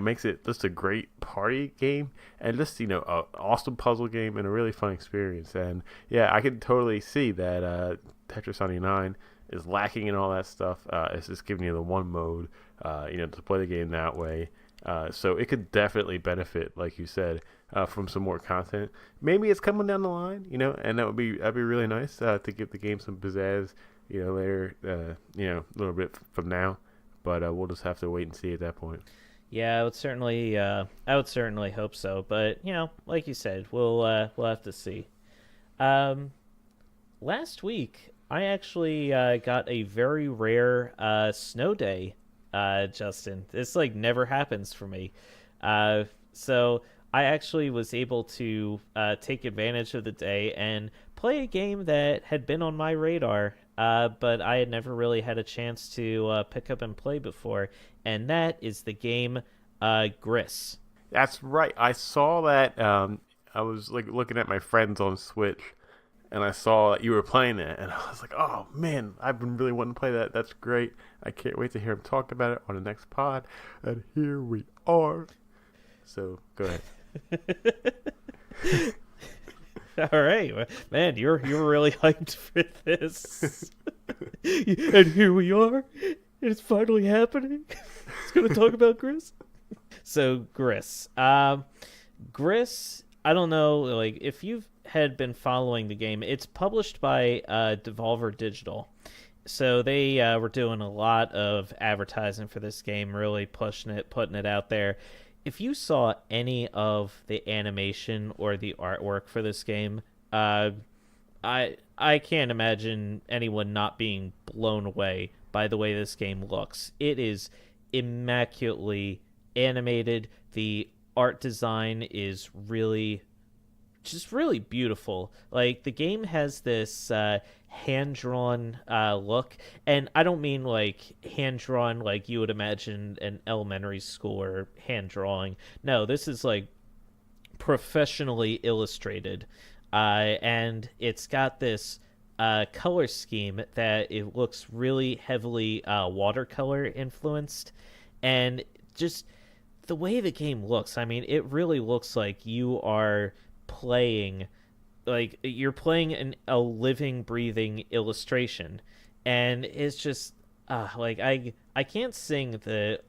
makes it just a great party game and just, an awesome puzzle game and a really fun experience. And yeah, I can totally see that, Tetris 99 is lacking in all that stuff. It's just giving you the one mode, to play the game that way. So it could definitely benefit, like you said, from some more content. Maybe it's coming down the line, and that'd be really nice to give the game some pizzazz, later, a little bit from now. But we'll just have to wait and see at that point. Yeah, I would certainly hope so. But like you said, we'll have to see. Last week, I actually got a very rare snow day. Justin, this like never happens for me. So I actually was able to take advantage of the day and play a game that had been on my radar, but I had never really had a chance to pick up and play before, and that is the game Gris. That's right. I saw that. I was like looking at my friends on Switch, and I saw that you were playing it, and I was like, oh, man, I've been really wanting to play that. That's great. I can't wait to hear him talk about it on the next pod. And here we are. So, go ahead. All right. Man, you're really hyped for this. And here we are. It's finally happening. It's going to talk about Gris. So, Gris. Gris, I don't know, like, if you've had been following the game, it's published by Devolver Digital. So they were doing a lot of advertising for this game, really pushing it, putting it out there. if you saw any of the animation or the artwork for this game, I can't imagine anyone not being blown away by the way this game looks. It is immaculately animated. The art design is really beautiful. Like, the game has this hand drawn look, and I don't mean like hand drawn like you would imagine an elementary school or hand drawing. No, this is like professionally illustrated, and it's got this color scheme that it looks really heavily watercolor influenced, and just the way the game looks, I mean, it really looks like you are playing, like you're playing a living, breathing illustration, and it's just like I can't sing the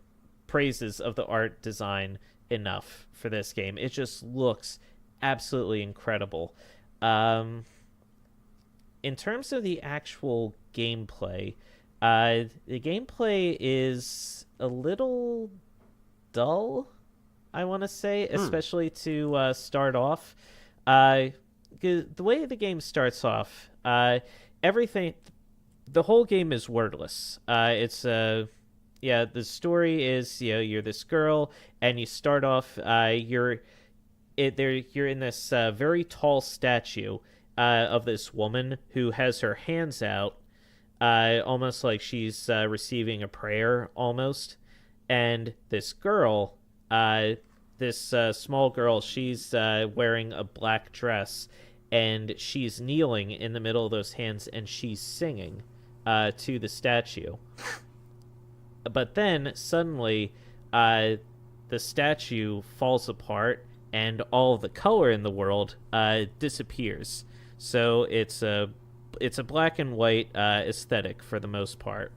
praises of the art design enough for this game. It just looks absolutely incredible. In terms of the actual gameplay, the gameplay is a little dull, I want to say, especially to start off. The way the game starts off, everything, the whole game is wordless. The story is, you're this girl, and you start off, you're in this very tall statue of this woman who has her hands out, almost like she's receiving a prayer, almost. And this girl, this small girl, she's wearing a black dress, and she's kneeling in the middle of those hands, and she's singing to the statue. But then suddenly, the statue falls apart, and all of the color in the world disappears. So it's a black and white aesthetic for the most part.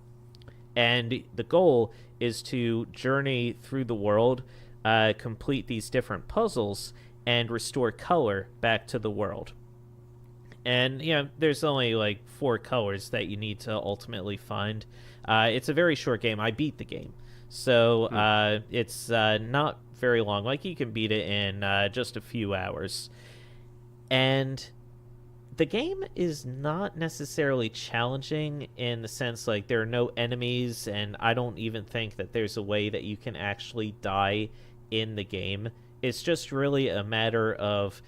And the goal is to journey through the world, complete these different puzzles, and restore color back to the world. And, there's only like 4 colors that you need to ultimately find. It's a very short game. I beat the game. So it's not very long. Like, you can beat it in just a few hours. And the game is not necessarily challenging in the sense, like, there are no enemies, and I don't even think that there's a way that you can actually die in the game. It's just really a matter of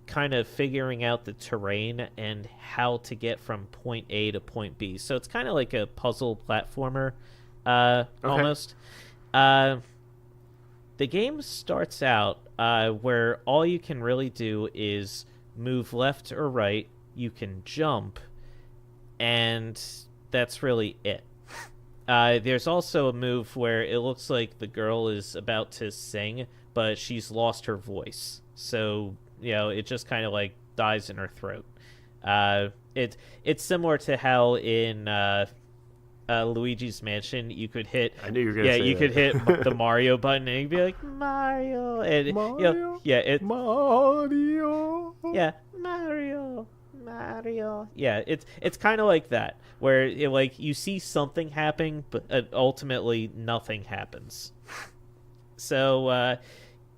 kind of figuring out the terrain and how to get from point A to point B. So it's kind of like a puzzle platformer, almost. The game starts out where all you can really do is move left or right. You can jump, and that's really it. There's also a move where it looks like the girl is about to sing, but she's lost her voice. So, it just kind of like dies in her throat. It's similar to how in Luigi's Mansion you could hit. I knew you were gonna say you that. could hit the Mario button, and you'd be like, Mario, and Mario? Mario. Yeah, Mario. Yeah, it's kind of like that, where you see something happening, but ultimately nothing happens. So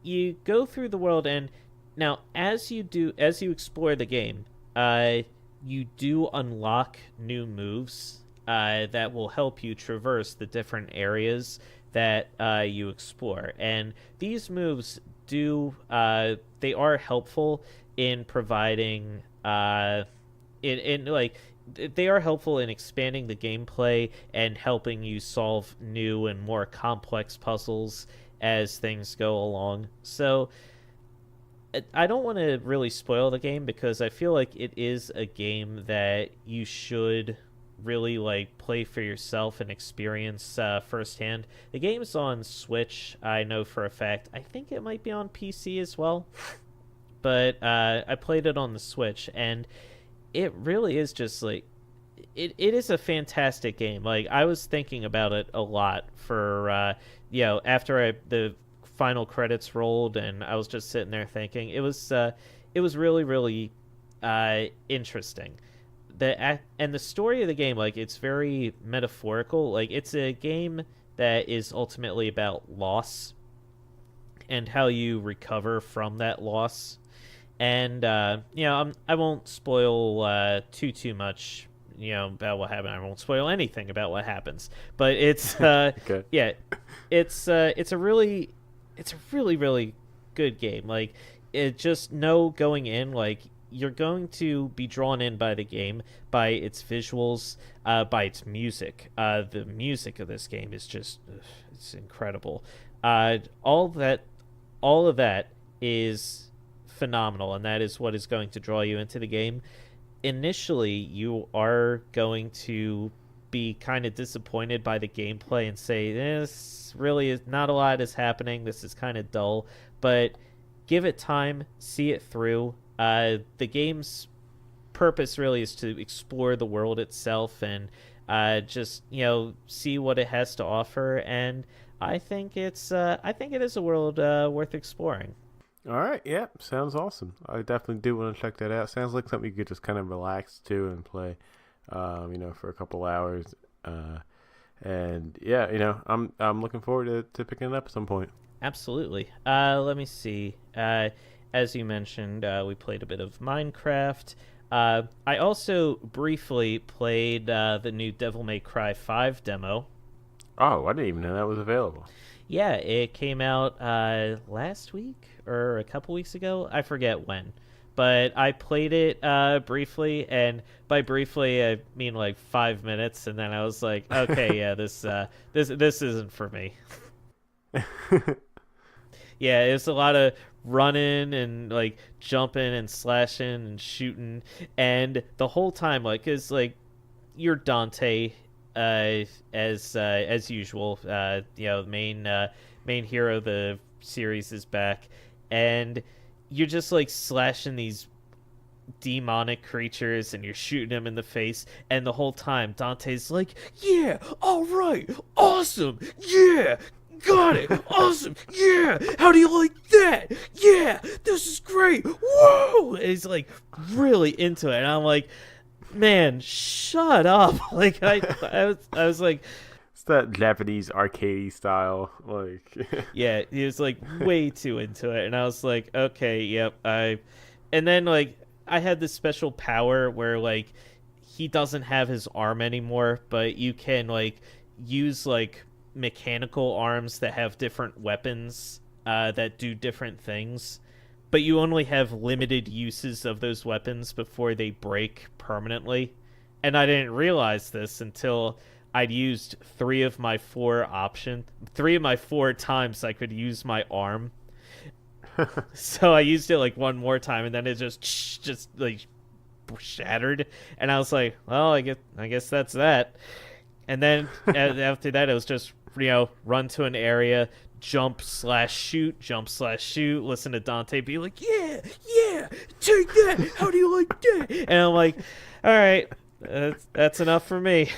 you go through the world, and now as you explore the game, you do unlock new moves that will help you traverse the different areas that you explore. And these moves they are helpful in providing they are helpful in expanding the gameplay and helping you solve new and more complex puzzles as things go along. So I don't want to really spoil the game, because I feel like it is a game that you should really play for yourself and experience firsthand. The game's on Switch, I know for a fact. I think it might be on PC as well, but I played it on the Switch, and it really is just it is a fantastic game. I was thinking about it a lot for after the final credits rolled, and I was just sitting there thinking it was really, really interesting. And the story of the game, it's very metaphorical. It's a game that is ultimately about loss, and how you recover from that loss. And I won't spoil too much, about what happened. I won't spoil anything about what happens. But it's Okay. yeah, it's a really really good game. Like, it just know going in, like, you're going to be drawn in by the game, by its visuals, by its music. The music of this game is just it's incredible. All of that is phenomenal, and that is what is going to draw you into the game. Initially, you are going to be kind of disappointed by the gameplay and say, this really is not a lot is happening. This is kind of dull, but give it time, see it through. The game's purpose really is to explore the world itself and just see what it has to offer. And I think it is a world worth exploring. All right. Yeah. Sounds awesome. I definitely do want to check that out. Sounds like something you could just kind of relax to and play, for a couple hours. And yeah, I'm looking forward to picking it up at some point. Absolutely. Let me see. As you mentioned, we played a bit of Minecraft. I also briefly played the new Devil May Cry 5 demo. Oh, I didn't even know that was available. Yeah, it came out last week or a couple weeks ago. I forget when. But I played it briefly, and by briefly I mean like 5 minutes, and then I was like, okay, yeah, this isn't for me. Yeah, it's a lot of running and like jumping and slashing and shooting, and the whole time, like, is like you're Dante, as usual. The main hero of the series is back, and you're just like slashing these demonic creatures and you're shooting them in the face, and the whole time Dante's like, yeah, all right, awesome, yeah, got it, awesome, yeah, how do you like that, yeah, this is great, whoa, and he's like really into it, and I'm like, man, shut up. Like, I was like, it's that Japanese arcade style, like. yeah, he was like way too into it, and I was like, okay, yep, and then like I had this special power where like he doesn't have his arm anymore, but you can like use like mechanical arms that have different weapons that do different things, but you only have limited uses of those weapons before they break permanently. And I didn't realize this until I'd used 3 of my 4 times I could use my arm. So I used it like one more time, and then it just like shattered, and I was like, well, I guess that's that. And then after that, it was just run to an area, jump/shoot, listen to Dante be like, yeah, take that, how do you like that? And I'm like, all right, that's enough for me.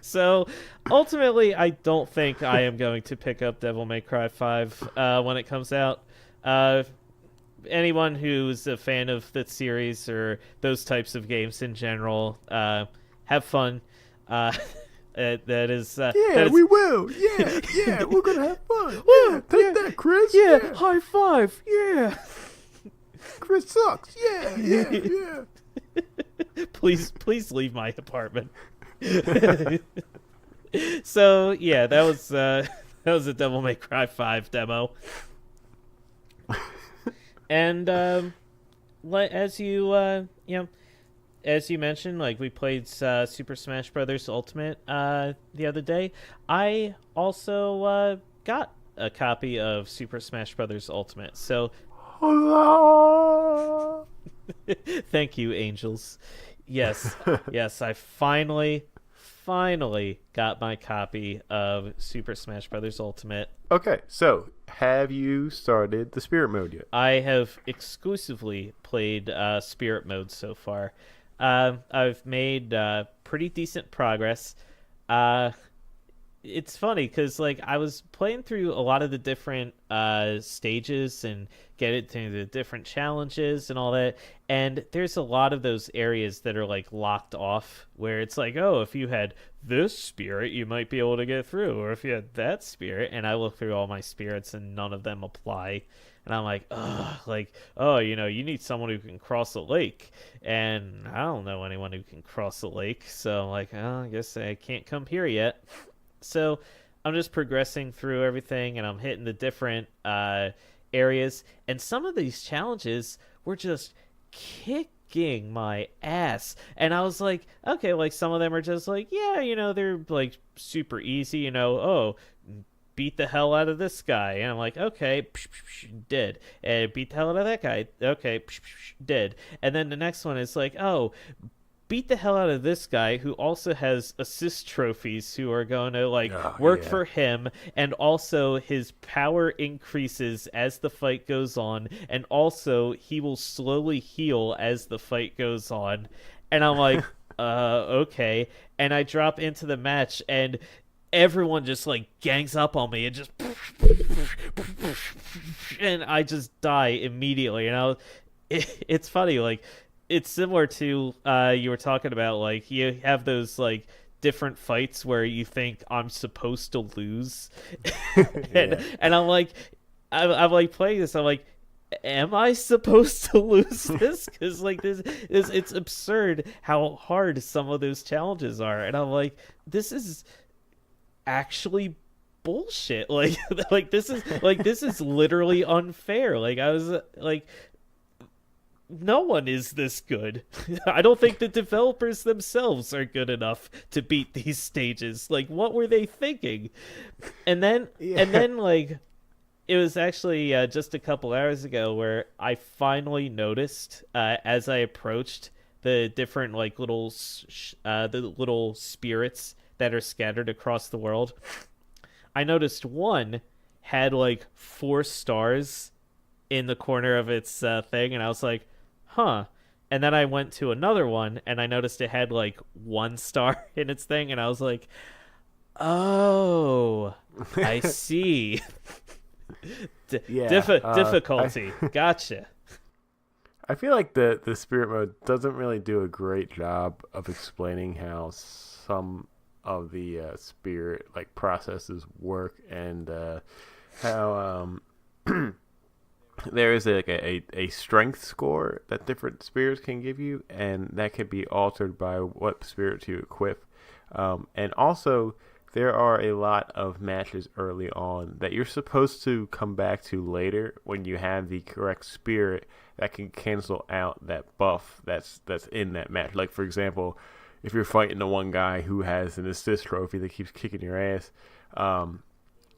So ultimately, I don't think I am going to pick up Devil May Cry 5 when it comes out. Anyone who's a fan of that series or those types of games in general, have fun. We will. Yeah, we're gonna have fun. Woo, Yeah, take that, Chris. Yeah, high five. Yeah. Chris sucks. Yeah. Please leave my apartment. So yeah, that was a Devil May Cry 5 demo. And as you mentioned, like, we played Super Smash Brothers Ultimate the other day. I also got a copy of Super Smash Brothers Ultimate. So thank you, angels. Yes, I finally got my copy of Super Smash Brothers Ultimate. Okay, so have you started the Spirit mode yet? I have exclusively played Spirit mode so far. I've made pretty decent progress. it's funny because like I was playing through a lot of the different stages and get it to the different challenges and all that, and there's a lot of those areas that are like locked off where it's like, oh, if you had this spirit you might be able to get through, or if you had that spirit, and I look through all my spirits and none of them apply. And I'm like, oh, like, oh, you need someone who can cross a lake. And I don't know anyone who can cross a lake. So I'm like, oh, I guess I can't come here yet. So I'm just progressing through everything and I'm hitting the different areas. And some of these challenges were just kicking my ass. And I was like, okay, like some of them are just like, yeah, they're like super easy, oh, beat the hell out of this guy. And I'm like, okay, dead. And beat the hell out of that guy. Okay, dead. And then the next one is like, oh, beat the hell out of this guy who also has assist trophies who are going to like work for him, and also his power increases as the fight goes on, and also he will slowly heal as the fight goes on. And I'm like, okay. And I drop into the match and everyone just like gangs up on me and just and I just die immediately. It's funny, like it's similar to you were talking about, like you have those like different fights where you think I'm supposed to lose. and I'm like I'm like playing this, I'm like, am I supposed to lose this? Because like this is, it's absurd how hard some of those challenges are. And I'm like, this is actually bullshit. Like this is literally unfair. Like I was like, no one is this good. I don't think the developers themselves are good enough to beat these stages. Like, what were they thinking? And then like it was actually just a couple hours ago where I finally noticed as I approached the different like little the little spirits that are scattered across the world. I noticed one had like 4 stars in the corner of its thing, and I was like, huh. And then I went to another one and I noticed it had like 1 star in its thing, and I was like, oh, I see. Difficulty. Gotcha. I feel like the spirit mode doesn't really do a great job of explaining how some of the spirit like processes work, and how there is a strength score that different spirits can give you, and that can be altered by what spirits you equip. And also, there are a lot of matches early on that you're supposed to come back to later when you have the correct spirit that can cancel out that buff that's in that match. Like, for example, if you're fighting the one guy who has an assist trophy that keeps kicking your ass,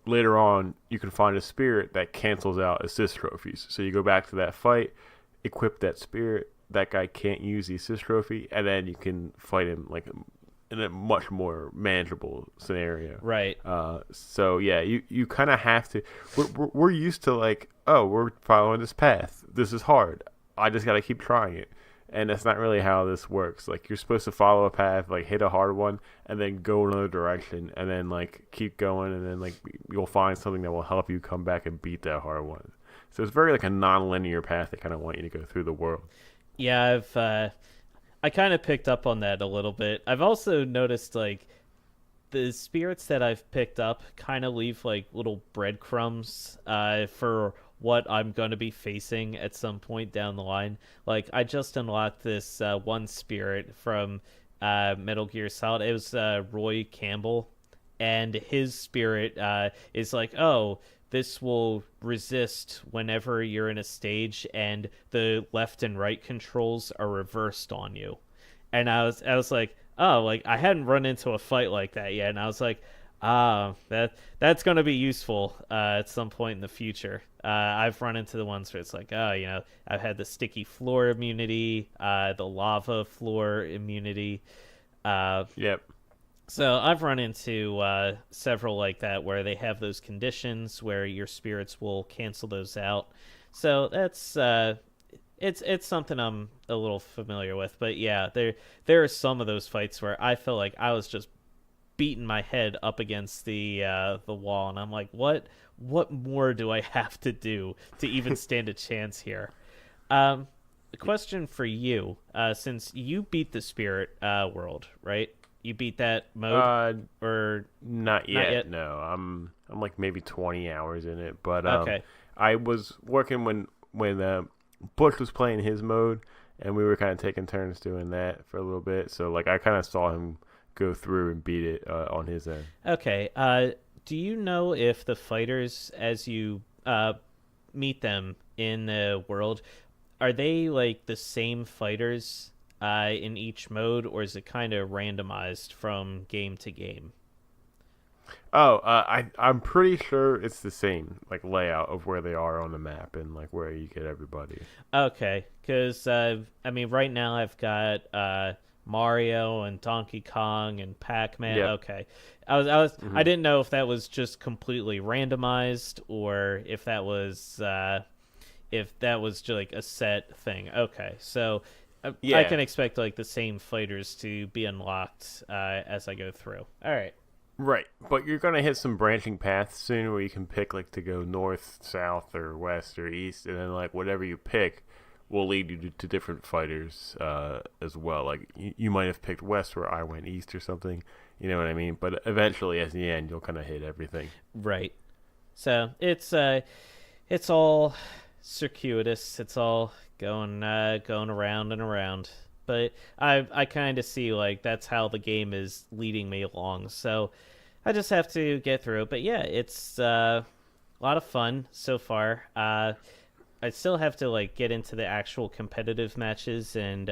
later on you can find a spirit that cancels out assist trophies. So you go back to that fight, equip that spirit, that guy can't use the assist trophy, and then you can fight him like in a much more manageable scenario. Right. So yeah, you kind of have to. We're used to like, oh, we're following this path. This is hard. I just got to keep trying it. And that's not really how this works. Like, you're supposed to follow a path, like hit a hard one, and then go another direction, and then like keep going, and then like you'll find something that will help you come back and beat that hard one. So it's very like a non-linear path. They kind of want you to go through the world. Yeah, I kind of picked up on that a little bit. I've also noticed like the spirits that I've picked up kind of leave like little breadcrumbs for what I'm going to be facing at some point down the line. Like, I just unlocked this one spirit from Metal Gear Solid. It was Roy Campbell, and his spirit is like, oh, this will resist whenever you're in a stage and the left and right controls are reversed on you. And I was like, oh, like I hadn't run into a fight like that yet, and I was like, that's going to be useful at some point in the future. I've run into the ones where it's like, oh, I've had the sticky floor immunity, the lava floor immunity. Yep. So I've run into several like that where they have those conditions where your spirits will cancel those out. So that's it's something I'm a little familiar with. But yeah, there are some of those fights where I felt like I was just beating my head up against the wall, and I'm like, what more do I have to do to even stand a chance here? A question for you, since you beat the Spirit world, right? You beat that mode, or not yet? not yet? No, I'm like maybe 20 hours in it, but Okay. I was working when Bush was playing his mode, and we were kind of taking turns doing that for a little bit. So like I kind of saw him go through and beat it on his end. Okay. Do you know if the fighters, as you meet them in the world, are they like the same fighters in each mode, or is it kind of randomized from game to game? Oh, I'm pretty sure it's the same like layout of where they are on the map and like where you get everybody. Okay, because I mean, right now I've got Mario and Donkey Kong and Pac-Man. Yep. Okay, I didn't know if that was just completely randomized or if that was just like a set thing. Okay, so I can expect like the same fighters to be unlocked as I go through. All right. Right, but you're gonna hit some branching paths soon where you can pick like to go north, south, or west or east, and then like whatever you pick will lead you to different fighters as well. Like you might have picked west where I went east or something. You know what I mean? But eventually, at the end, you'll kind of hit everything. Right. So it's all circuitous. It's all going around and around. But I kind of see like that's how the game is leading me along. So I just have to get through it. But yeah, it's a lot of fun so far. I still have to like get into the actual competitive matches and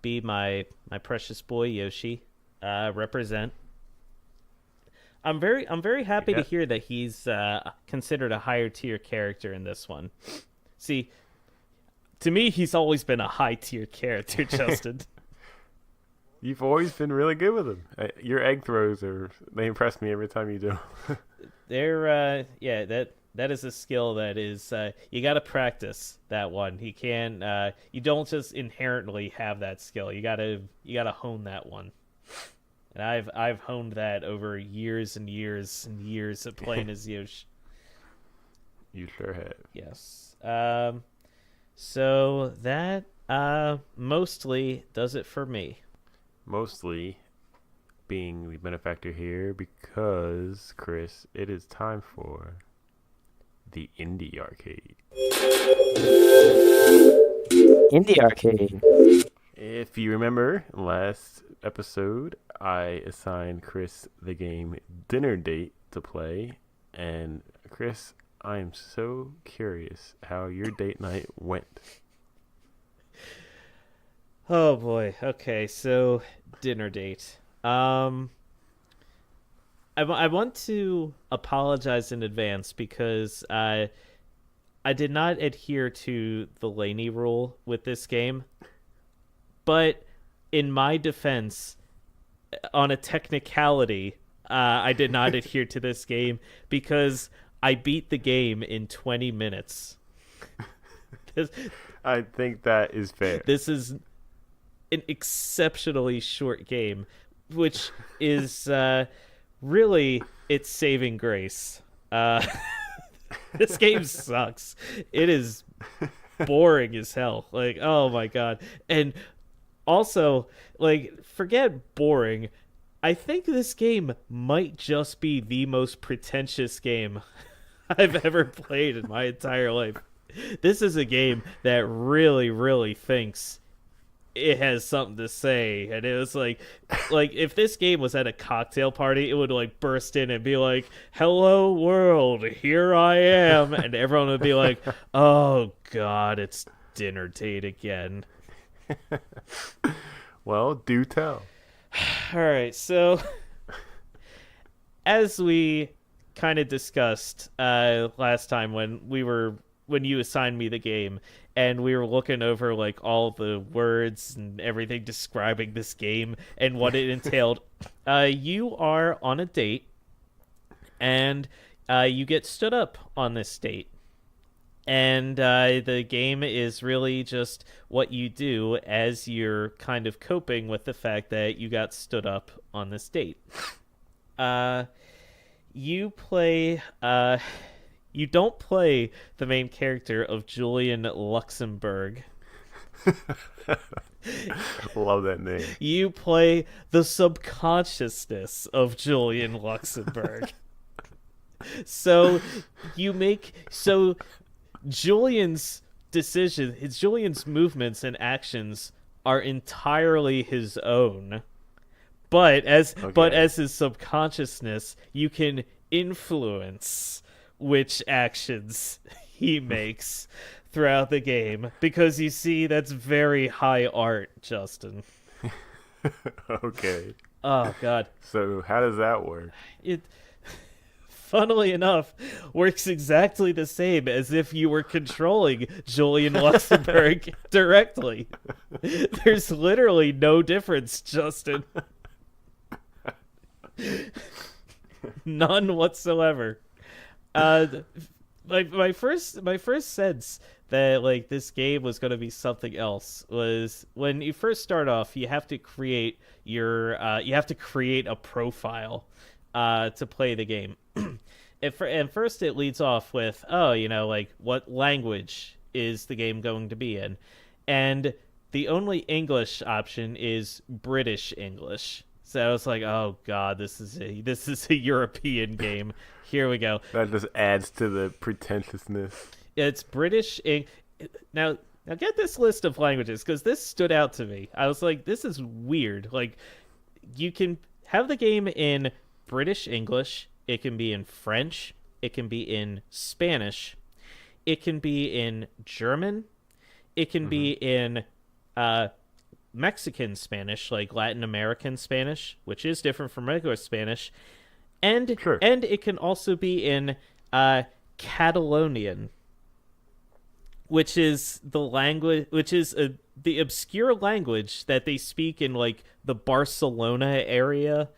be my precious boy Yoshi represent. I'm very happy to hear that he's considered a higher tier character in this one. See, to me, he's always been a high tier character, Justin. You've always been really good with him. Your egg throws they impress me every time you do. They're that is a skill that is you got to practice that one. You don't just inherently have that skill. You got to hone that one. And I've honed that over years and years and years of playing as Yoshi. You sure have. Yes. So that mostly does it for me. Mostly being the benefactor here because, Chris, it is time for the Indie Arcade. Indie Arcade. If you remember last episode, I assigned Chris the game Dinner Date to play. And Chris, I am so curious how your date night went. Oh boy. Okay, so Dinner Date. I want to apologize in advance because I did not adhere to the Laney rule with this game. But in my defense, on a technicality, I did not adhere to this game because I beat the game in 20 minutes. I think that is fair. This is an exceptionally short game, which is really its saving grace. This game sucks. It is boring as hell. Like, oh my god. And also, like, forget boring. I think this game might just be the most pretentious game I've ever played in my entire life. This is a game that really, really thinks it has something to say, and it was like if this game was at a cocktail party, it would like burst in and be like, "Hello world, here I am," and everyone would be like, "Oh god, it's Dinner Date again." Well, do tell. All right, so as we kind of discussed last time when you assigned me the game and we were looking over like all the words and everything describing this game and what it entailed, you are on a date and you get stood up on this date. And the game is really just what you do as you're kind of coping with the fact that you got stood up on this date. Uh, you play. You don't play the main character of Julian Luxembourg. Love that name. You play the subconsciousness of Julian Luxembourg. So Julian's Julian's movements and actions are entirely his own. But as his subconsciousness, you can influence which actions he makes throughout the game, because you see, that's very high art, Justin. Okay. Oh god. So how does that work? It, funnily enough, works exactly the same as if you were controlling Julian Luxembourg directly. There's literally no difference, Justin. None whatsoever. My first sense that like this game was going to be something else was when you first start off, you have to create a profile to play the game. And first it leads off with, like, what language is the game going to be in? And the only English option is British English. So I was like, oh god, this is a European game. Here we go. That just adds to the pretentiousness. It's British. Now get this list of languages, because this stood out to me. I was like, this is weird. Like, you can have the game in British English. It can be in French. It can be in Spanish. It can be in German. It can be in Mexican Spanish, like Latin American Spanish, which is different from regular Spanish. And it can also be in Catalonian, which is the obscure language that they speak in like the Barcelona area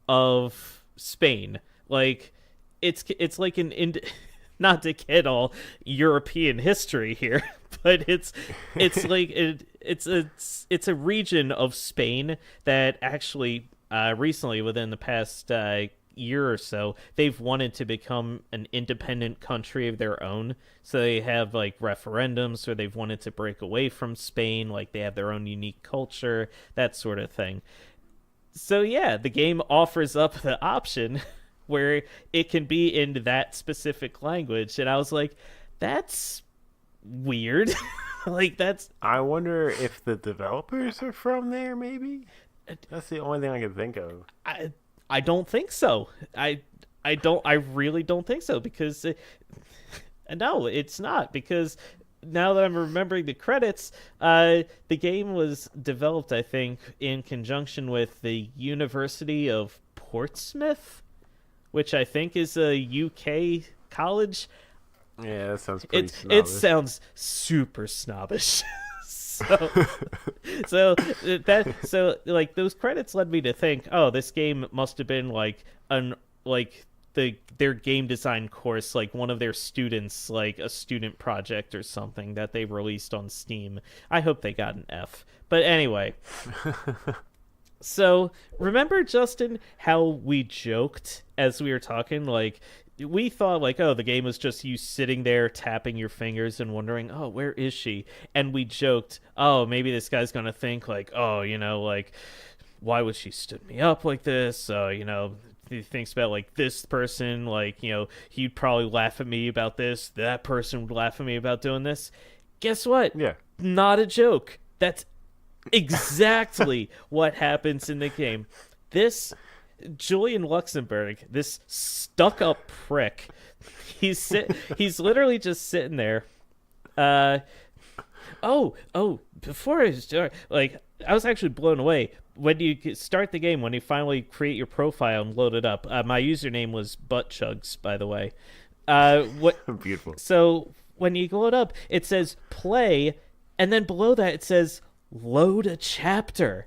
of Spain. Like it's like not to get all European history here, but it's like it's a region of Spain that actually recently, within the past year or so, they've wanted to become an independent country of their own. So they have like referendums where they've wanted to break away from Spain, like they have their own unique culture, that sort of thing. So yeah, the game offers up the option where it can be in that specific language, and I was like, that's weird. Like, that's... I wonder if the developers are from there, maybe? That's the only thing I can think of. I don't think so. I really don't think so, because no, it's not, because now that I'm remembering the credits, the game was developed, I think, in conjunction with the University of Portsmouth, which I think is a UK college. Yeah, that sounds pretty snobbish. It sounds super snobbish. So like those credits led me to think, oh, this game must have been like their game design course, like one of their students, like a student project or something that they released on Steam. I hope they got an F. But anyway. So, remember, Justin, how we joked as we were talking? Like, we thought, like, oh, the game was just you sitting there tapping your fingers and wondering, oh, where is she? And we joked, oh, maybe this guy's going to think, like, oh, like, why would she stood me up like this? He thinks about, like, this person, like, he'd probably laugh at me about this. That person would laugh at me about doing this. Guess what? Yeah. Not a joke. That's exactly what happens in the game. This Julian Luxembourg, this stuck-up prick, he's literally just sitting there. Before I start, like, I was actually blown away when you start the game. When you finally create your profile and load it up, my username was Buttchugs, by the way. Beautiful. So when you load up, it says play, and then below that it says load a chapter.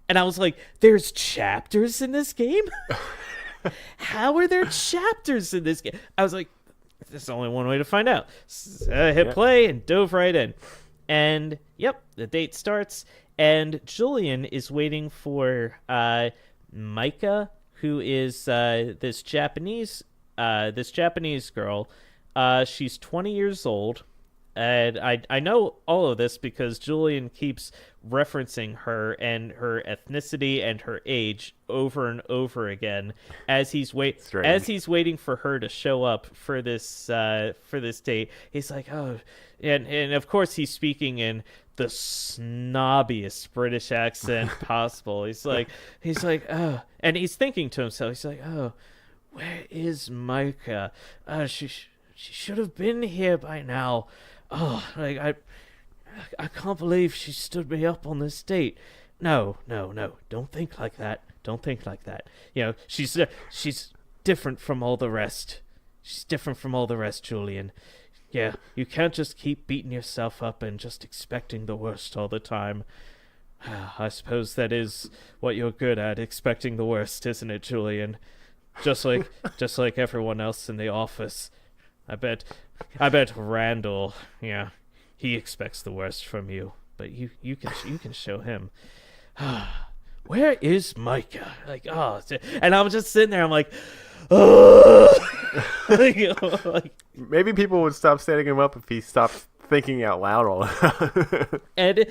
And I was like, there's chapters in this game? How are there chapters in this game? I was like, there's only one way to find out. So I hit play and dove right in. And, yep, the date starts. And Julian is waiting for Micah, who is this Japanese girl. She's 20 years old. And I know all of this because Julian keeps referencing her and her ethnicity and her age over and over again as he's waiting for her to show up for this date. He's like, oh, and of course he's speaking in the snobbiest British accent possible. He's like, oh, and he's thinking to himself. He's like, oh, where is Micah? She should have been here by now. Oh, like I can't believe she stood me up on this date. No. Don't think like that. Don't think like that. You know, she's different from all the rest. She's different from all the rest, Julian. Yeah, you can't just keep beating yourself up and just expecting the worst all the time. I suppose that is what you're good at, expecting the worst, isn't it, Julian? Just like everyone else in the office. I bet Randall, yeah, he expects the worst from you, but you can show him. Where is Micah? Like, oh, and I'm just sitting there. I'm like, oh. Like, maybe people would stop setting him up if he stopped thinking out loud all the time.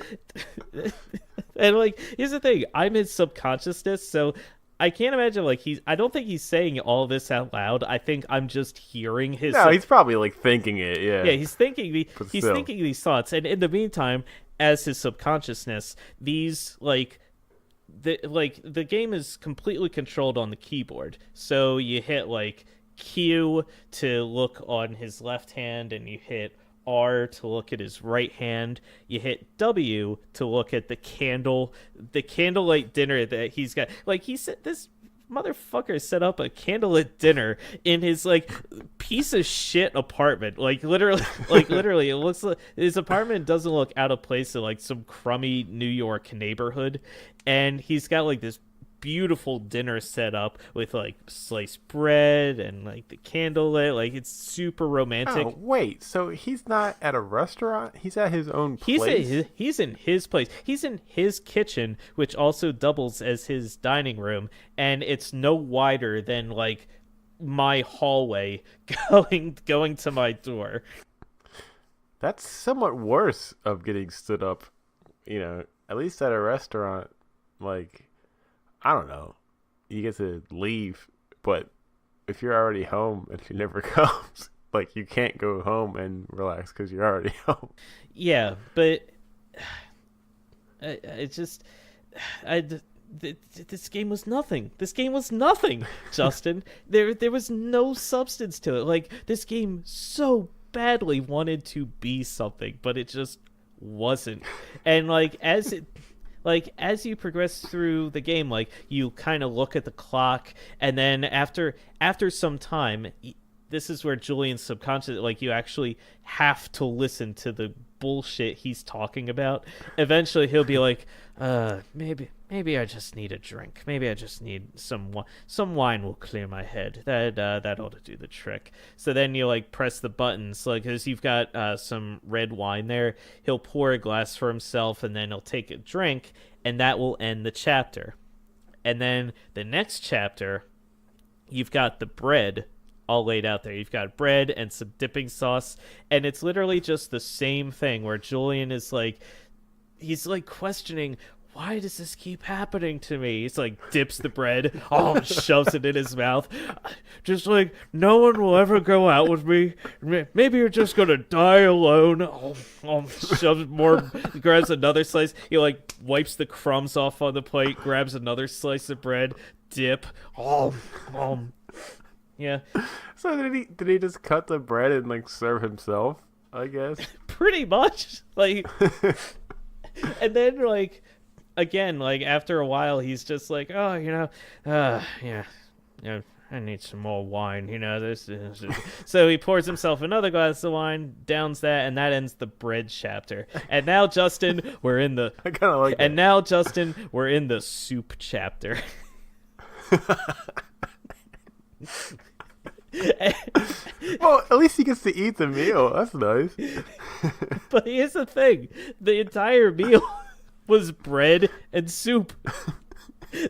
and like, here's the thing: I'm his subconsciousness, so I can't imagine, like, I don't think he's saying all this out loud. I think I'm just hearing his... No, he's probably, like, thinking it, yeah. Yeah, he's thinking these thoughts. And in the meantime, as his subconsciousness, these, the game is completely controlled on the keyboard. So you hit, like, Q to look on his left hand, and you hit R to look at his right hand. You hit W to look at the candlelight dinner that he's got. Like, he said, this motherfucker set up a candlelit dinner in his, like, piece of shit apartment. Like, literally, it looks like his apartment doesn't look out of place in, like, some crummy New York neighborhood. And he's got, like, this beautiful dinner set up with, like, sliced bread and, like, the candle lit. Like, it's super romantic. Oh, wait, so he's not at a restaurant? He's at his own place? He's in his place. He's in his kitchen, which also doubles as his dining room, and it's no wider than, like, my hallway going to my door. That's somewhat worse of getting stood up, you know, at least at a restaurant. Like, I don't know, you get to leave, but if you're already home and she never comes, like, you can't go home and relax because you're already home. Yeah, but this game was nothing. This game was nothing, Justin. There was no substance to it. Like, this game so badly wanted to be something, but it just wasn't. And, like, as you progress through the game, like, you kind of look at the clock, and then after some time, this is where Julian's subconscious, like, you actually have to listen to the bullshit he's talking about. Eventually, he'll be like, maybe I just need a drink. Maybe I just need some wine will clear my head. That ought to do the trick. So then you, like, press the buttons, like, because you've got some red wine there. He'll pour a glass for himself, and then he'll take a drink, and that will end the chapter. And then the next chapter, you've got the bread all laid out there. You've got bread and some dipping sauce, and it's literally just the same thing where Julian is like, he's like questioning, why does this keep happening to me? He's like, dips the bread, shoves it in his mouth. Just like, no one will ever go out with me. Maybe you're just going to die alone. Shoves more, grabs another slice. He, like, wipes the crumbs off on the plate, grabs another slice of bread, dip. Yeah. So did he just cut the bread and, like, serve himself, I guess? Pretty much. Like, and then, like, again, like, after a while, he's just like, oh, yeah, I need some more wine, this. So he pours himself another glass of wine, downs that, and that ends the bread chapter. And now, Justin, we're in the... I kind of like And now, Justin, we're in the soup chapter. Well, at least he gets to eat the meal. That's nice. But here's the thing. The entire meal was bread and soup.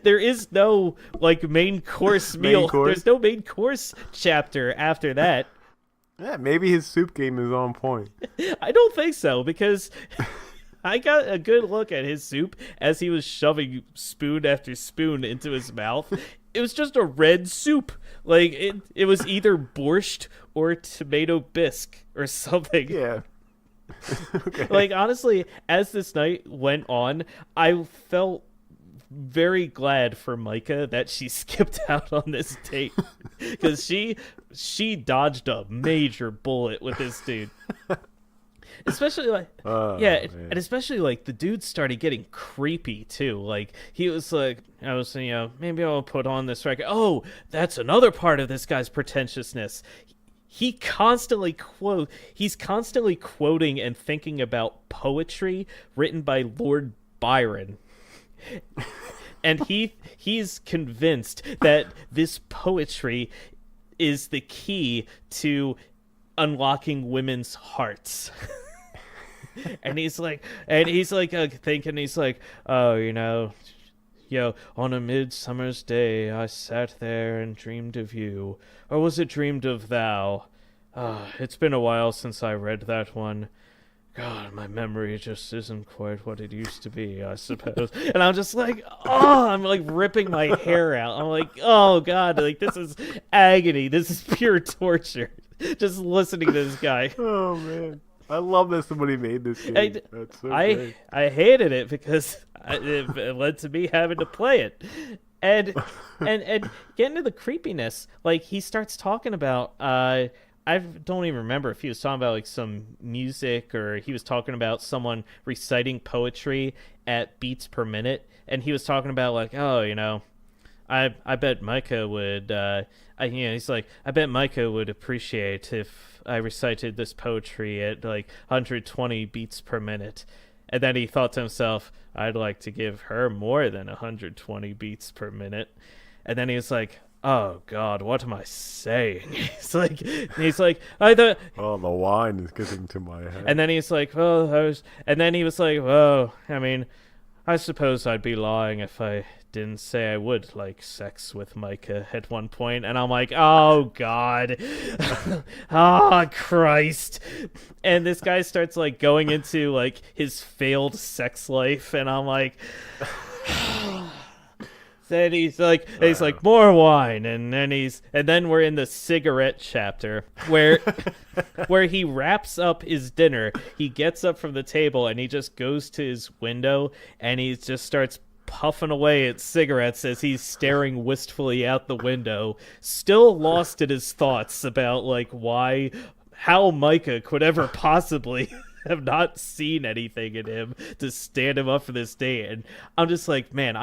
There is no like main course meal. There's no main course chapter after that. Yeah, maybe his soup game is on point. I don't think so, because I got a good look at his soup as he was shoving spoon after spoon into his mouth. It was just a red soup. Like, it was either borscht or tomato bisque or something. Yeah. Okay. Like, honestly, as this night went on, I felt very glad for Micah that she skipped out on this date, because she dodged a major bullet with this dude. Especially like, and especially like the dude started getting creepy too. Like he was like, I was saying, maybe I'll put on this record. Oh, that's another part of this guy's pretentiousness. He's constantly quoting and thinking about poetry written by Lord Byron. And he's convinced that this poetry is the key to unlocking women's hearts. and he's like thinking, he's like, oh, on a midsummer's day I sat there and dreamed of you, or was it dreamed of thou? It's been a while since I read that one. God, my memory just isn't quite what it used to be, I suppose. And I'm just like, I'm like ripping my hair out. I'm like, oh God, like this is agony. This is pure torture. Just listening to this guy. Oh man, I love that somebody made this game. That's so great. I hated it because it led to me having to play it. And getting to the creepiness, like he starts talking about I don't even remember if he was talking about like some music, or he was talking about someone reciting poetry at beats per minute, and he was talking about like, I bet Micah would he's like, I bet Micah would appreciate if I recited this poetry at like 120 beats per minute. And then he thought to himself, I'd like to give her more than 120 beats per minute. And then he was like, oh God, what am I saying? He's like, the wine is getting to my head. And then he's like, and then he was like, well, I mean, I suppose I'd be lying if I didn't say I would like sex with Micah at one point. And I'm like, oh God, Christ. And this guy starts like going into like his failed sex life, and I'm like, then he's like more wine, and then we're in the cigarette chapter where he wraps up his dinner. He gets up from the table and he just goes to his window and he just starts puffing away at cigarettes as he's staring wistfully out the window, still lost in his thoughts about like how Micah could ever possibly have not seen anything in him to stand him up for this date. And I'm just like, man,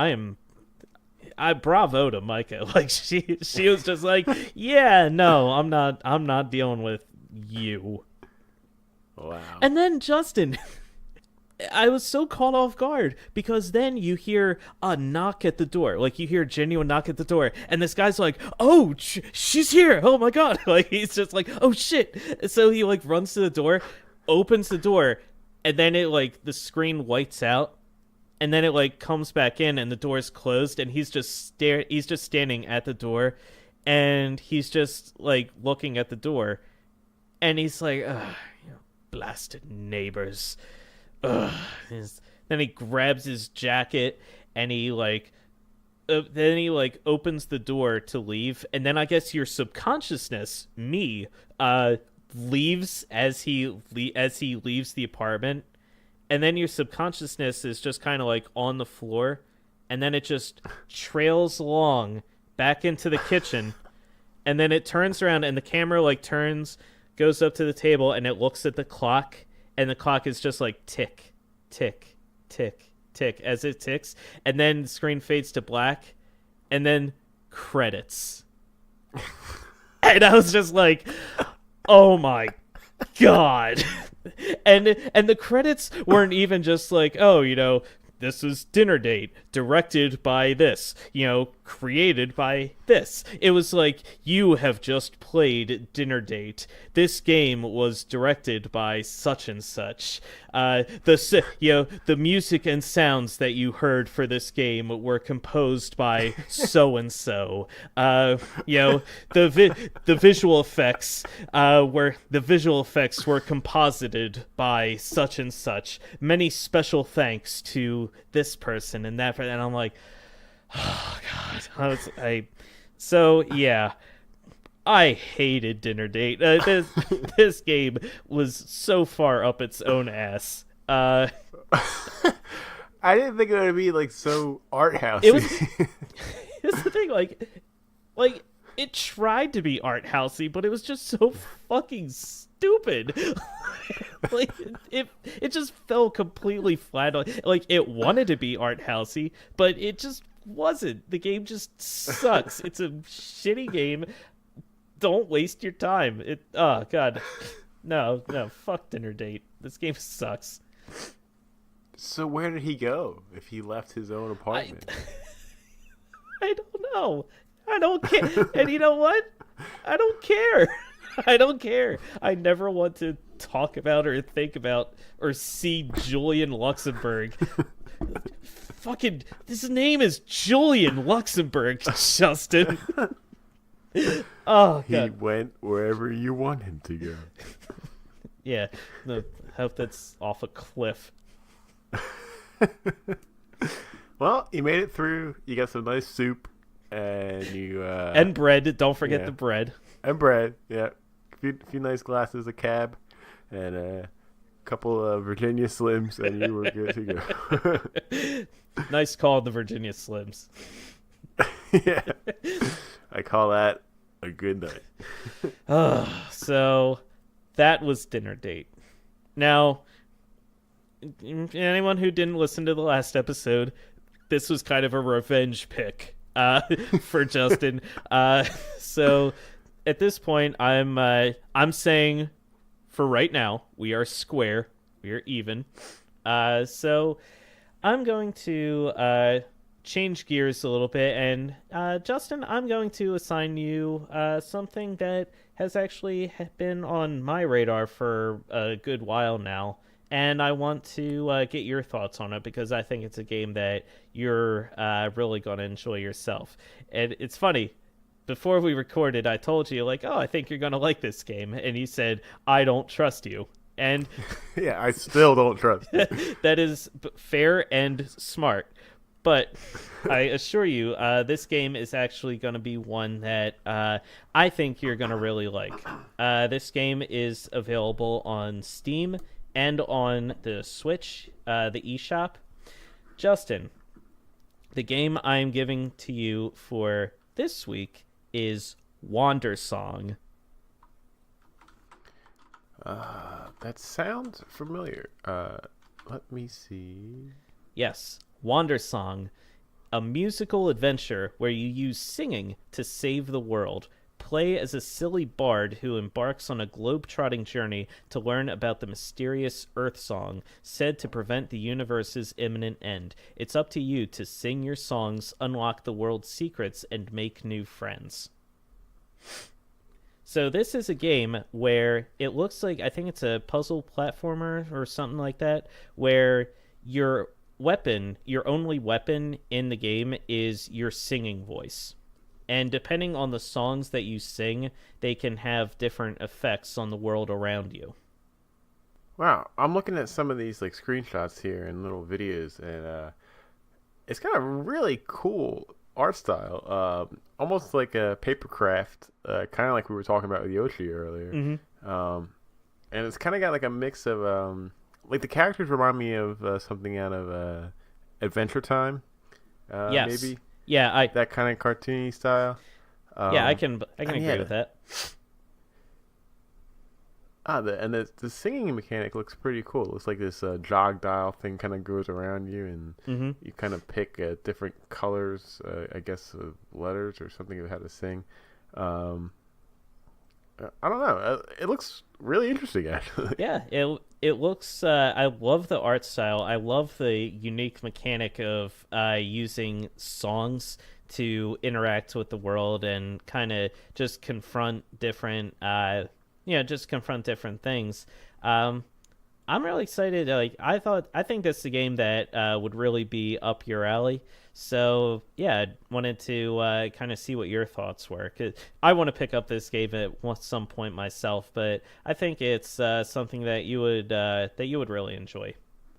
I bravo to Micah. Like she was just like, yeah, no, I'm not dealing with you. Wow. And then Justin, I was so caught off guard because then you hear a knock at the door. Like you hear a genuine knock at the door, and this guy's like, oh, she's here. Oh my God. Like he's just like, oh shit. So he like runs to the door, opens the door, and then it like the screen whites out. And then it like comes back in and the door's closed, and he's just standing at the door, and he's just like looking at the door, and he's like, blasted neighbors. Then he grabs his jacket and he opens the door to leave, and then I guess your subconsciousness, leaves as he leaves the apartment. And then your subconsciousness is just kind of like on the floor, and then it just trails along back into the kitchen, and then it turns around and the camera like goes up to the table, and it looks at the clock, and the clock is just like tick, tick, tick, tick as it ticks, and then the screen fades to black, and then credits. And I was just like, oh my God. And the credits weren't even just like, oh, this is dinner date directed by this, created by this. It was like, you have just played Dinner Date. This game was directed by such and such. The music and sounds that you heard for this game were composed by so and so. The visual effects were composited by such and such. Many special thanks to this person and that person. And I'm like, oh God. I hated Dinner Date. This game was so far up its own ass. I didn't think it would be like so art housey. It was. Here's the thing, like it tried to be art housey, but it was just so fucking stupid. Like it just fell completely flat on. Like it wanted to be art housey, but it just wasn't. The game just sucks. It's a shitty game. Don't waste your time. Oh God, no, fuck Dinner Date. This game sucks. So where did he go if he left his own apartment? I don't know. I don't care. And you know what? I don't care. I don't care. I never want to talk about or think about or see Julian Luxembourg. Fucking, his name is Julian Luxembourg, Justin. Oh, God. He went wherever you want him to go. Yeah. No, I hope that's off a cliff. Well, you made it through. You got some nice soup, and you and bread. Don't forget the bread. And bread. Yeah, a few nice glasses of cab, and a couple of Virginia Slims, and you were good to go. Nice call, the Virginia Slims. Yeah, I call that a good night. So that was Dinner Date. Now, anyone who didn't listen to the last episode, this was kind of a revenge pick for Justin. So at this point, I'm saying for right now we are square, we are even. So I'm going to change gears a little bit, and Justin, I'm going to assign you something that has actually been on my radar for a good while now. And I want to get your thoughts on it because I think it's a game that you're really going to enjoy yourself. And it's funny. Before we recorded, I told you, like, oh, I think you're going to like this game. And you said, I don't trust you. And yeah, I still don't trust you. That is fair and smart. But I assure you, this game is actually going to be one that I think you're going to really like. This game is available on Steam and on the Switch, the eShop. Justin, the game I'm giving to you for this week is Wandersong. That sounds familiar. Let me see. Yes, Wandersong, a musical adventure where you use singing to save the world. Play as a silly bard who embarks on a globe-trotting journey to learn about the mysterious Earth Song, said to prevent the universe's imminent end. It's up to you to sing your songs, unlock the world's secrets, and make new friends. So this is a game where it looks like, I think it's a puzzle platformer or something like that, where your only weapon in the game is your singing voice. And depending on the songs that you sing, they can have different effects on the world around you. Wow, I'm looking at some of these like screenshots here and little videos, and it's got a really cool art style, almost like a paper craft, kind of like we were talking about with Yoshi earlier. Mm-hmm. And it's kind of got like a mix of like the characters remind me of something out of Adventure Time. Yes. Maybe. Yeah, that kind of cartoony style. I can agree with that. The singing mechanic looks pretty cool. It looks like this jog dial thing kind of goes around you, and you kind of pick different colors, I guess, letters or something of how to sing. I don't know. It looks really interesting, actually. Yeah, it looks. I love the art style. I love the unique mechanic of using songs to interact with the world and kind of just confront different, things. I'm really excited. I think this is a game that would really be up your alley. So yeah, I wanted to kind of see what your thoughts were. 'Cause I want to pick up this game at some point myself, but I think it's something that you would really enjoy.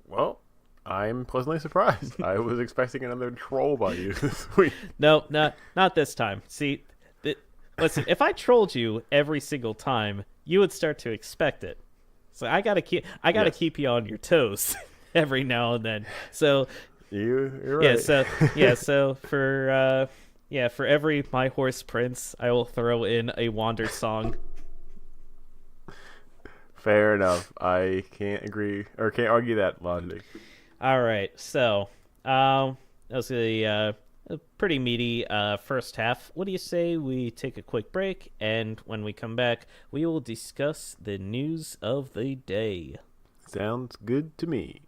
Well, I'm pleasantly surprised. I was expecting another troll by you this week. No, not this time. See, listen, if I trolled you every single time, you would start to expect it. So I gotta keep you on your toes every now and then. So you're right. So for every My Horse Prince, I will throw in a Wander song. Fair enough. I can't argue that logic. All right, so that was a pretty meaty first half. What do you say we take a quick break, and when we come back, we will discuss the news of the day. Sounds good to me.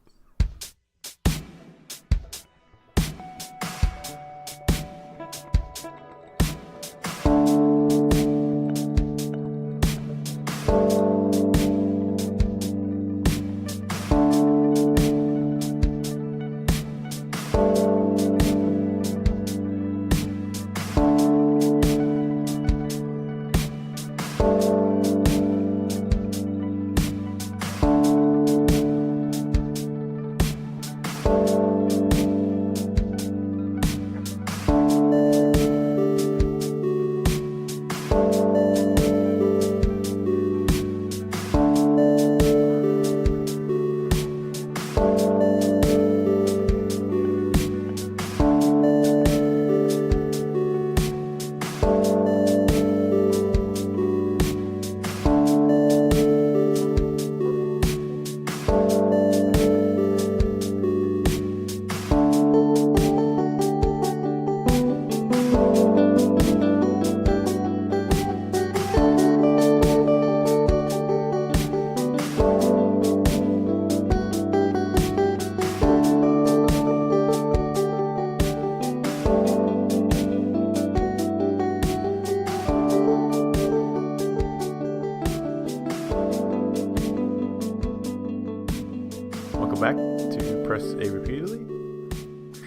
Back to Press A repeatedly.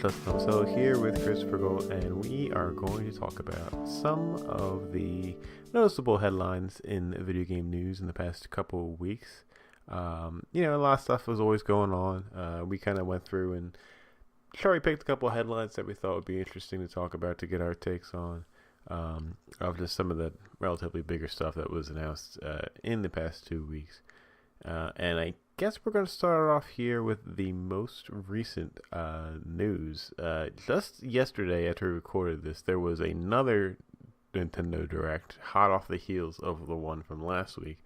Justin Marcelo here with Christopher Gold, and we are going to talk about some of the noticeable headlines in video game news in the past couple of weeks. A lot of stuff was always going on. We kind of went through and cherry-picked a couple of headlines that we thought would be interesting to talk about to get our takes on of just some of the relatively bigger stuff that was announced in the past 2 weeks. And I guess we're going to start off here with the most recent news. Just yesterday, after we recorded this, there was another Nintendo Direct, hot off the heels of the one from last week.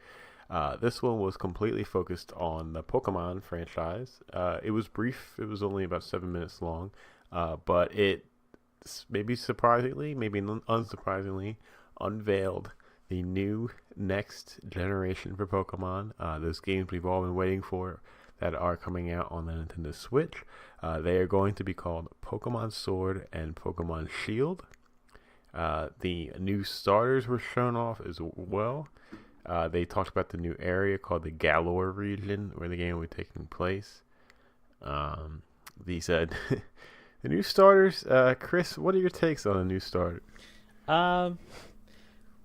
This one was completely focused on the Pokemon franchise. It was brief. It was only about 7 minutes long. But it, maybe surprisingly, maybe unsurprisingly, unveiled the new next generation for Pokemon. Those games we've all been waiting for that are coming out on the Nintendo Switch. They are going to be called Pokemon Sword and Pokemon Shield. The new starters were shown off as well. They talked about the new area called the Galar region where the game will be taking place. They said the new starters. Chris, what are your takes on the new starters?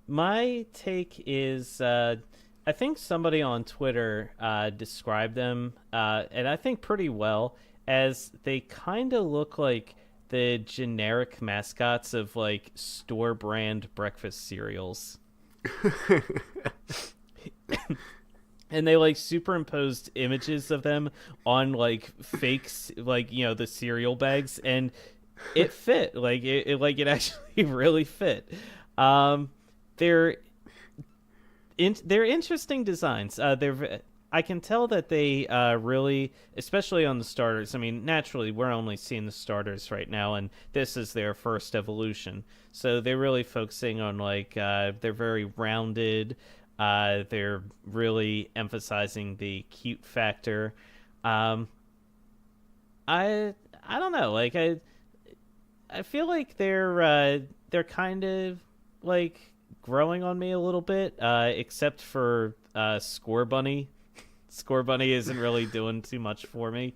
My take is, I think somebody on Twitter described them, and I think pretty well, as they kind of look like the generic mascots of like store brand breakfast cereals. And they like superimposed images of them on like fakes, like, the cereal bags, and it fit. Like it actually really fit. They're interesting designs. I can tell that they really, especially on the starters. I mean, naturally, we're only seeing the starters right now, and this is their first evolution. So they're really focusing on they're very rounded. They're really emphasizing the cute factor. I don't know. I feel like they're kind of like growing on me a little bit, except for Score Bunny. Score Bunny isn't really doing too much for me.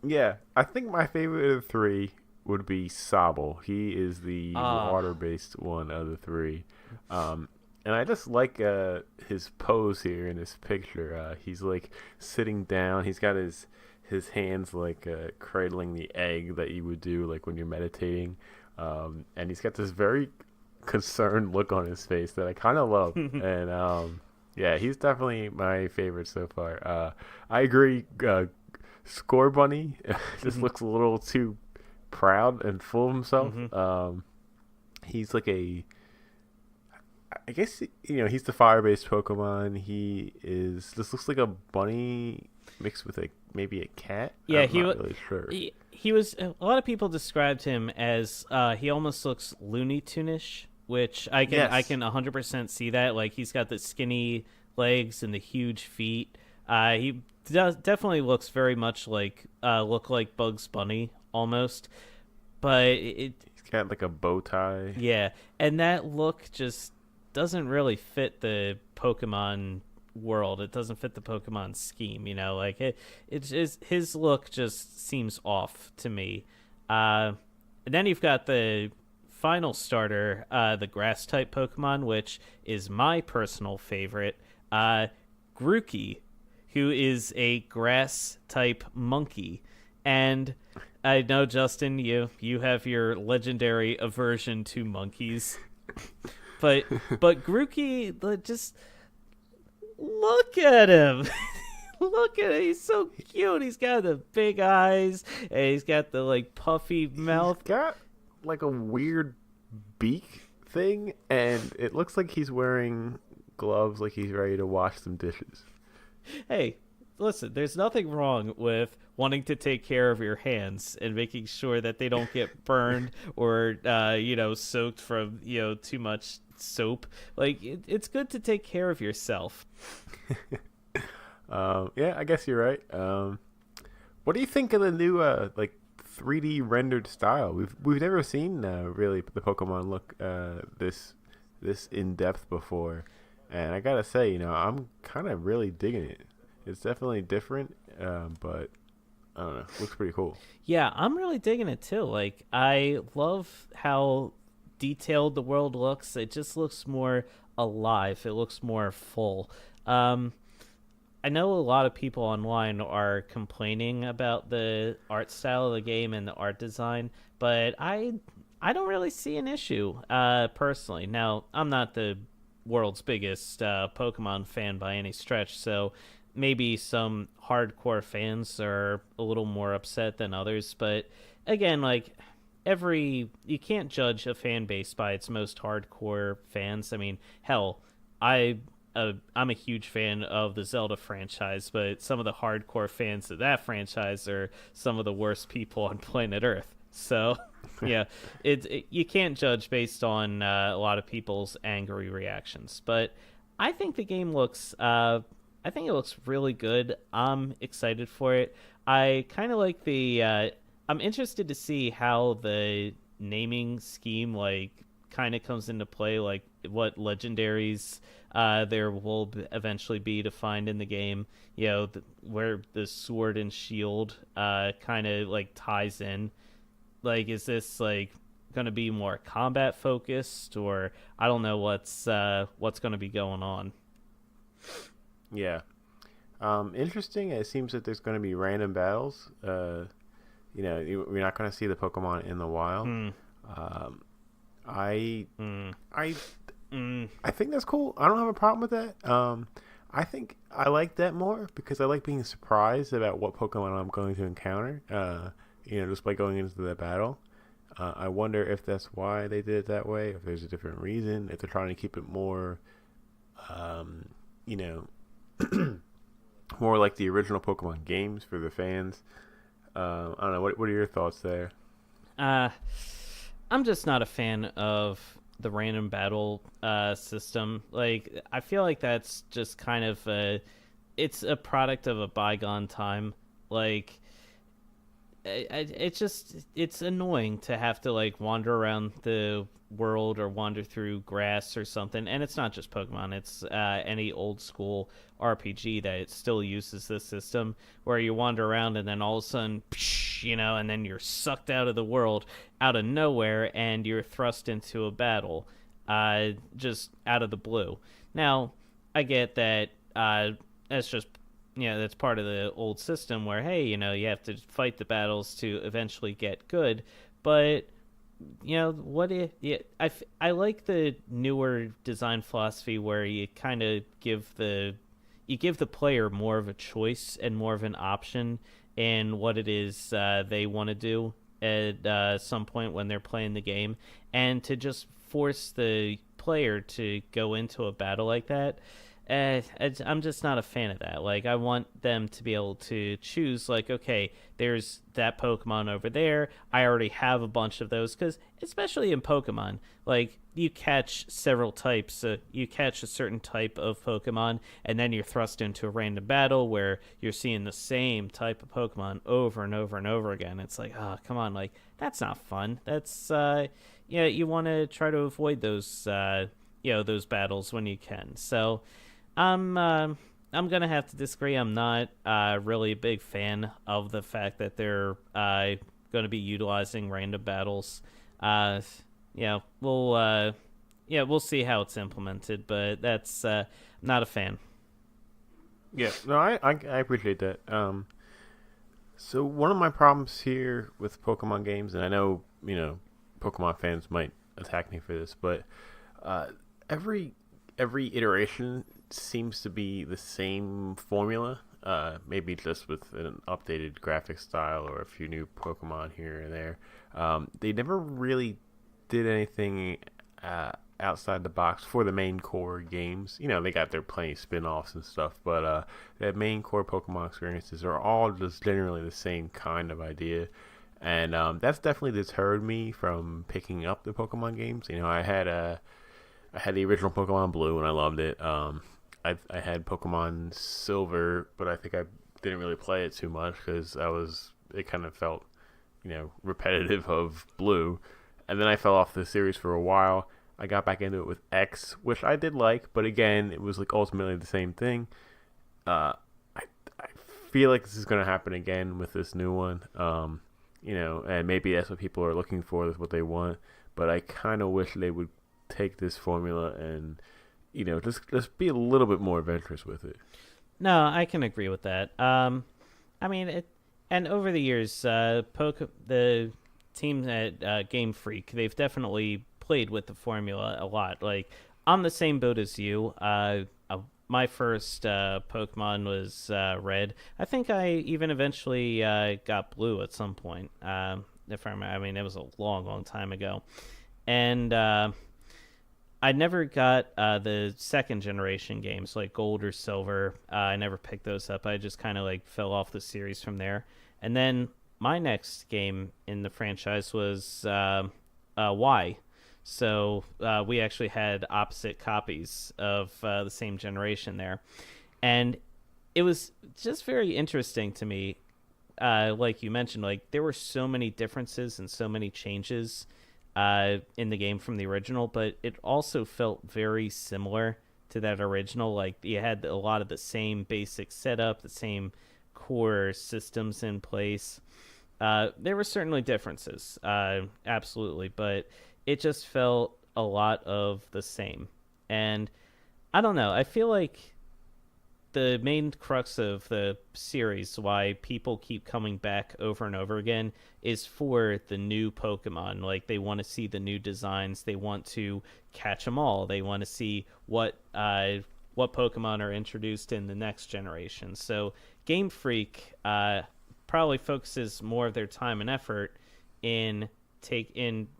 Yeah, I think my favorite of the three would be Sobble. He is the Ah, water-based one of the three. And I just like his pose here in this picture. He's like sitting down. He's got his hands like cradling the egg that you would do like when you're meditating. And he's got this very concerned look on his face that I kind of love. And yeah, he's definitely my favorite so far. I agree. Score Bunny just looks a little too proud and full of himself. He's like I guess he's the fire-based Pokemon. This looks like a bunny mixed with maybe a cat. yeah, I'm not really sure. he was. A lot of people described him as he almost looks Looney Tune-ish, which I can 100% see that. Like he's got the skinny legs and the huge feet. He definitely looks very much like look like Bugs Bunny almost, but he's got like a bow tie. Yeah, and that look just doesn't really fit the Pokemon world. It doesn't fit the Pokemon scheme, like it's just, his look just seems off to me. And then you've got the final starter, the grass type Pokemon, which is my personal favorite, Grookey, who is a grass type monkey. And I know, Justin, you have your legendary aversion to monkeys. But Grookey, just look at him. Look at him. He's so cute. He's got the big eyes, and he's got the like puffy mouth. He's got like a weird beak thing, and it looks like he's wearing gloves, like he's ready to wash some dishes. Hey, listen, there's nothing wrong with wanting to take care of your hands and making sure that they don't get burned or soaked from too much soap. Like it's good to take care of yourself. Yeah, I guess you're right. What do you think of the new 3D rendered style? We've never seen really the Pokemon look this in depth before, and I gotta say, I'm kind of really digging it. It's definitely different, but I don't know, looks pretty cool. Yeah, I'm really digging it too. Like I love how detailed the world looks. It just looks more alive. It looks more full. I know a lot of people online are complaining about the art style of the game and the art design, but I don't really see an issue personally. Now, I'm not the world's biggest Pokemon fan by any stretch, so maybe some hardcore fans are a little more upset than others, but again, like you can't judge a fan base by its most hardcore fans. I mean, hell, I'm a huge fan of the Zelda franchise, but some of the hardcore fans of that franchise are some of the worst people on planet Earth. So, yeah, you can't judge based on a lot of people's angry reactions. But I think the game looks, I think it looks really good. I'm excited for it. I kind of like I'm interested to see how the naming scheme kind of comes into play, like what legendaries there will eventually be to find in the game. Where the sword and shield kind of ties in. Like, is this going to be more combat focused, or I don't know what's going to be going on. Yeah. Interesting. It seems that there's going to be random battles. We're not going to see the Pokemon in the wild. I think that's cool. I don't have a problem with that. I think I like that more because I like being surprised about what Pokemon I'm going to encounter. Just by going into the battle. I wonder if that's why they did it that way. If there's a different reason. If they're trying to keep it more, more like the original Pokemon games for the fans. I don't know. What are your thoughts there? I'm just not a fan of the random battle system. Like, I feel like that's just kind of it's a product of a bygone time. Like, it's annoying to have to like wander around the world or wander through grass or something. And it's not just Pokemon, it's any old school RPG that it still uses this system where you wander around and then all of a sudden, and then you're sucked out of the world out of nowhere and you're thrust into a battle just out of the blue. Now, I get that that's just that's part of the old system where, hey, you have to fight the battles to eventually get good. But, what if... Yeah, I like the newer design philosophy where you kind of give the player more of a choice and more of an option in what it is they want to do at some point when they're playing the game. And to just force the player to go into a battle like that, I'm just not a fan of that. Like, I want them to be able to choose, like, okay, there's that Pokemon over there. I already have a bunch of those, because especially in Pokemon, like, you catch several types. You catch a certain type of Pokemon, and then you're thrust into a random battle where you're seeing the same type of Pokemon over and over and over again. It's like, oh, come on, like, that's not fun. That's, you want to try to avoid those, those battles when you can. So, I'm gonna have to disagree. I'm not really a big fan of the fact that they're going to be utilizing random battles. We'll see how it's implemented, but that's not a fan. Yeah, no, I appreciate that. So one of my problems here with Pokemon games, and I know Pokemon fans might attack me for this, but every iteration seems to be the same formula. Maybe just with an updated graphic style or a few new Pokemon here and there. They never really did anything outside the box for the main core games. They got their plenty of spin-offs and stuff, but the main core Pokemon experiences are all just generally the same kind of idea. And that's definitely deterred me from picking up the Pokemon games. I had the original Pokemon Blue and I loved it. I had Pokemon Silver, but I think I didn't really play it too much because it kind of felt, repetitive of Blue. And then I fell off the series for a while. I got back into it with X, which I did like, but again, it was like ultimately the same thing. I feel like this is going to happen again with this new one. And maybe that's what people are looking for, that's what they want. But I kind of wish they would take this formula and just be a little bit more adventurous with it. No, I can agree with that. And over the years, the team at Game Freak, they've definitely played with the formula a lot. Like, I'm the same boat as you. My first Pokemon was Red. I think I even eventually got Blue at some point. If I remember, it was a long, long time ago. And I never got the second generation games like Gold or Silver. I never picked those up. I just kind of like fell off the series from there. And then my next game in the franchise was Y. So we actually had opposite copies of the same generation there. And it was just very interesting to me. Like you mentioned, like there were so many differences and so many changes in the game from the original, but it also felt very similar to that original. Like you had a lot of the same basic setup, the same core systems in place. There were certainly differences, absolutely, but it just felt a lot of the same. And I don't know, I feel like the main crux of the series, why people keep coming back over and over again, is for the new Pokemon. Like, they want to see the new designs. They want to catch them all. They want to see what Pokemon are introduced in the next generation. So Game Freak probably focuses more of their time and effort in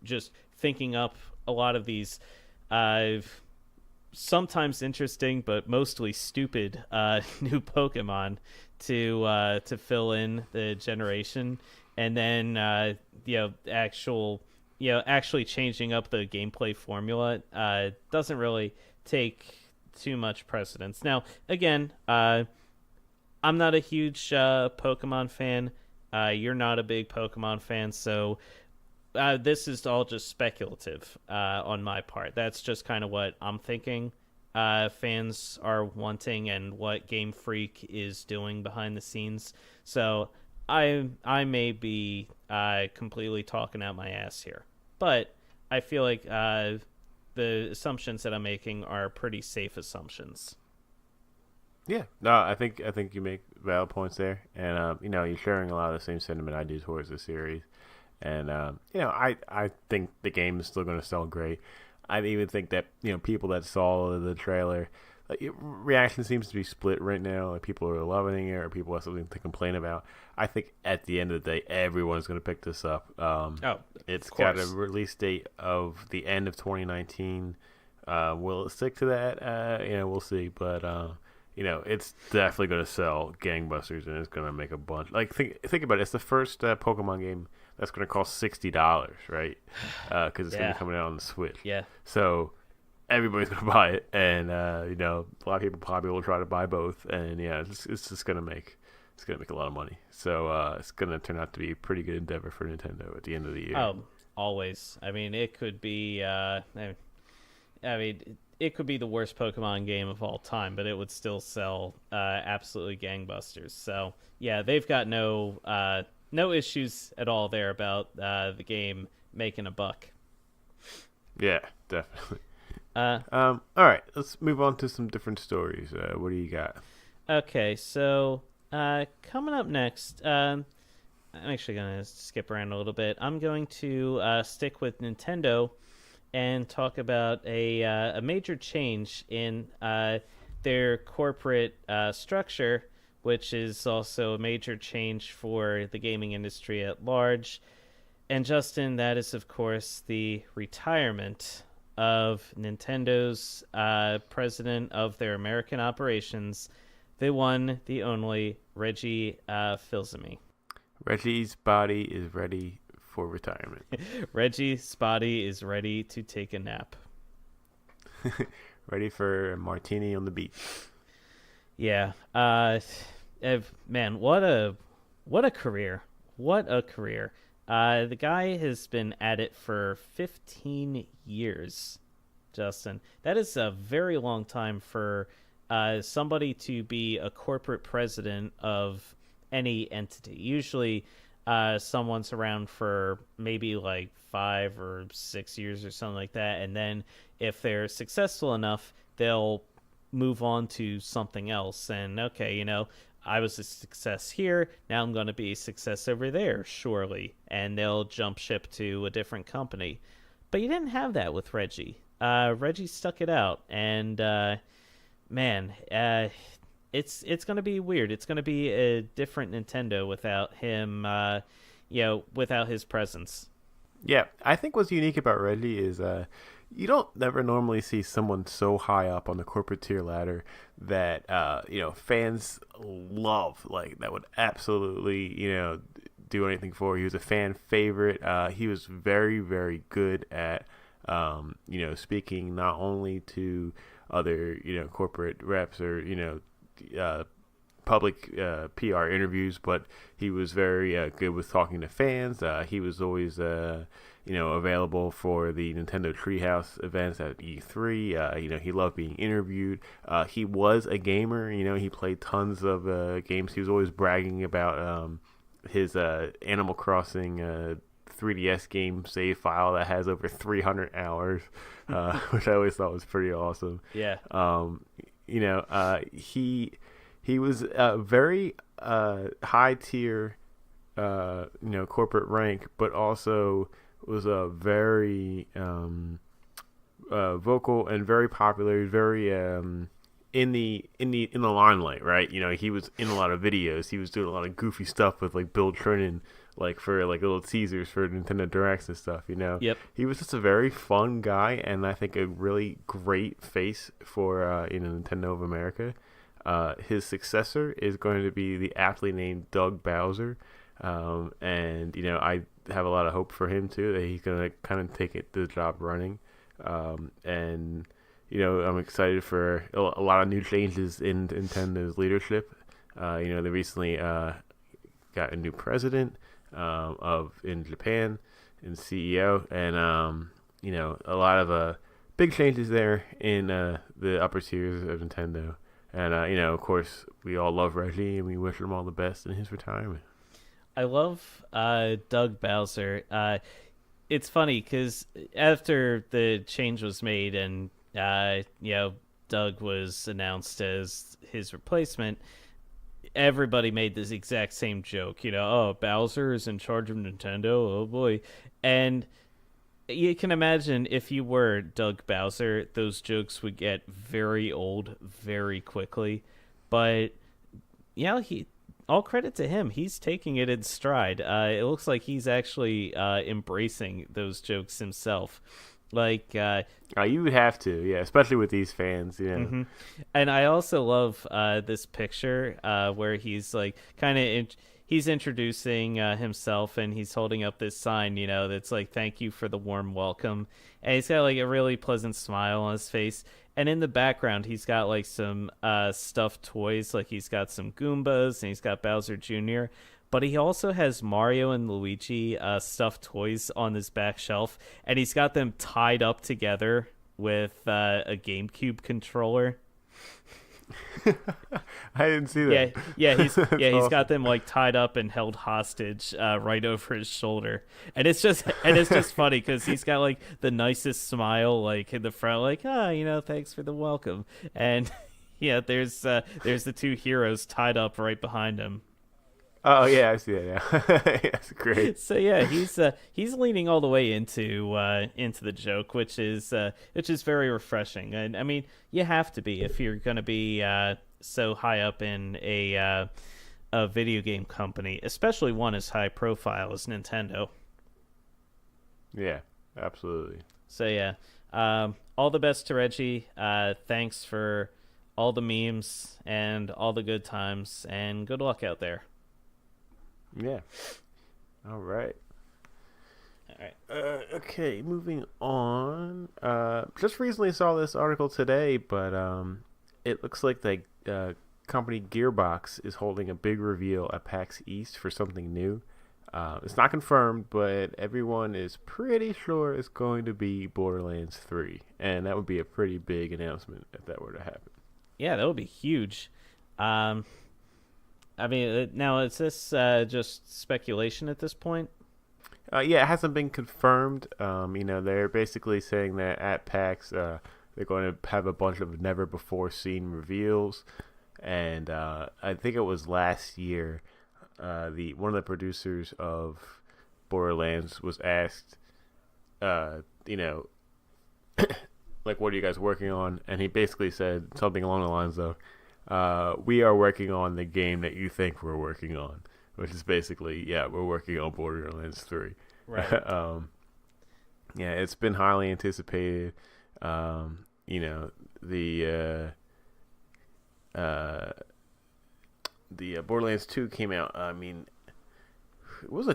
just thinking up a lot of these sometimes interesting but mostly stupid new Pokemon to fill in the generation, and then actually changing up the gameplay formula doesn't really take too much precedence. Now, again, I'm not a huge Pokemon fan. You're not a big Pokemon fan, so this is all just speculative on my part. That's just kind of what I'm thinking fans are wanting and what Game Freak is doing behind the scenes. So I may be completely talking out my ass here, but I feel like the assumptions that I'm making are pretty safe assumptions. Yeah, no, I think you make valid points there, and you're sharing a lot of the same sentiment I do towards the series, and I think the game is still going to sell great. I even think that people that saw the trailer, reaction seems to be split right now. Like people are loving it, or people have something to complain about. I think at the end of the day, everyone's going to pick this up. It's got a release date of the end of 2019. Will it stick to that? We'll see, but. It's definitely going to sell gangbusters, and it's going to make a bunch. Like, think about it. It's the first Pokemon game that's going to cost $60, right? Because it's going to be coming out on the Switch. Yeah. So everybody's going to buy it, and a lot of people probably will try to buy both, and it's just going to make a lot of money. So it's going to turn out to be a pretty good endeavor for Nintendo at the end of the year. Oh, always. I mean, it could be. It could be the worst Pokemon game of all time, but it would still sell absolutely gangbusters. So yeah, they've got no issues at all there about the game making a buck. Yeah, definitely. All right, let's move on to some different stories. What do you got? Okay, so coming up next, I'm actually gonna skip around a little bit. I'm going to stick with Nintendo and talk about a major change in their corporate structure, which is also a major change for the gaming industry at large. And Justin, that is, of course, the retirement of Nintendo's president of their American operations, the one, the only, Reggie Fils-Aimé. Reggie's body is ready for retirement. Reggie's body is ready to take a nap. Ready for a martini on the beach. Yeah. Man, what a career. What a career. The guy has been at it for 15 years, Justin. That is a very long time for somebody to be a corporate president of any entity. Usually someone's around for maybe like 5 or 6 years or something like that, and then if they're successful enough, they'll move on to something else. And okay, I was a success here, now I'm going to be a success over there, surely, and they'll jump ship to a different company. But you didn't have that with Reggie. Reggie stuck it out, and man, it's going to be weird. It's going to be a different Nintendo without him, without his presence. Yeah, I think what's unique about Reggie is you don't never normally see someone so high up on the corporate tier ladder that fans love, like that would absolutely do anything for. He was a fan favorite. He was very, very good at speaking not only to other corporate reps or public PR interviews, but he was very good with talking to fans. He was always available for the Nintendo Treehouse events at E3. He loved being interviewed. He was a gamer. He played tons of games. He was always bragging about his Animal Crossing 3DS game save file that has over 300 hours, which I always thought was pretty awesome. Yeah. He was a very high tier, corporate rank, but also was a very vocal and very popular, very in the limelight, right? He was in a lot of videos. He was doing a lot of goofy stuff with like Bill Trinan, like for like little teasers for Nintendo Directs and stuff. Yep. He was just a very fun guy, and I think a really great face for Nintendo of America. His successor is going to be the aptly named Doug Bowser, and I have a lot of hope for him too, that he's going to kind of take the job running, and I'm excited for a lot of new changes in Nintendo's leadership. They recently got a new president in Japan, and CEO, and a lot of big changes there in the upper tiers of Nintendo. And of course, we all love Reggie, and we wish him all the best in his retirement. I love Doug Bowser. It's funny because after the change was made and Doug was announced as his replacement, everybody made this exact same joke. Oh, Bowser is in charge of Nintendo. Oh boy, and you can imagine if you were Doug Bowser, those jokes would get very old very quickly. But all credit to him. He's taking it in stride. It looks like he's actually embracing those jokes himself. Like you would have to, yeah, especially with these fans, yeah. Mm-hmm. And I also love this picture where he's like he's introducing himself, and he's holding up this sign, that's like, thank you for the warm welcome. And he's got like a really pleasant smile on his face. And in the background, he's got like some stuffed toys, like he's got some Goombas and he's got Bowser Jr., but he also has Mario and Luigi stuffed toys on his back shelf, and he's got them tied up together with a GameCube controller. I didn't see that. He's got them like tied up and held hostage right over his shoulder, and it's just funny because he's got like the nicest smile like in the front, like thanks for the welcome, and there's the two heroes tied up right behind him. Oh yeah, I see that. Yeah, that's great. So yeah, he's leaning all the way into the joke, which is very refreshing. And I mean, you have to be if you're going to be so high up in a video game company, especially one as high profile as Nintendo. Yeah, absolutely. So yeah, all the best to Reggie. Thanks for all the memes and all the good times, and good luck out there. Yeah. All right. Okay, moving on. Just recently saw this article today, but it looks like the company Gearbox is holding a big reveal at PAX East for something new. It's not confirmed, but everyone is pretty sure it's going to be Borderlands 3, and that would be a pretty big announcement if that were to happen. Yeah, that would be huge. I mean, now is this just speculation at this point? Yeah, it hasn't been confirmed. They're basically saying that at PAX, they're going to have a bunch of never-before-seen reveals, and I think it was last year, one of the producers of Borderlands was asked, like, what are you guys working on? And he basically said something along the lines of, we are working on the game that you think we're working on, which is basically, we're working on Borderlands 3. Right. It's been highly anticipated. The Borderlands 2 came out. I mean, it was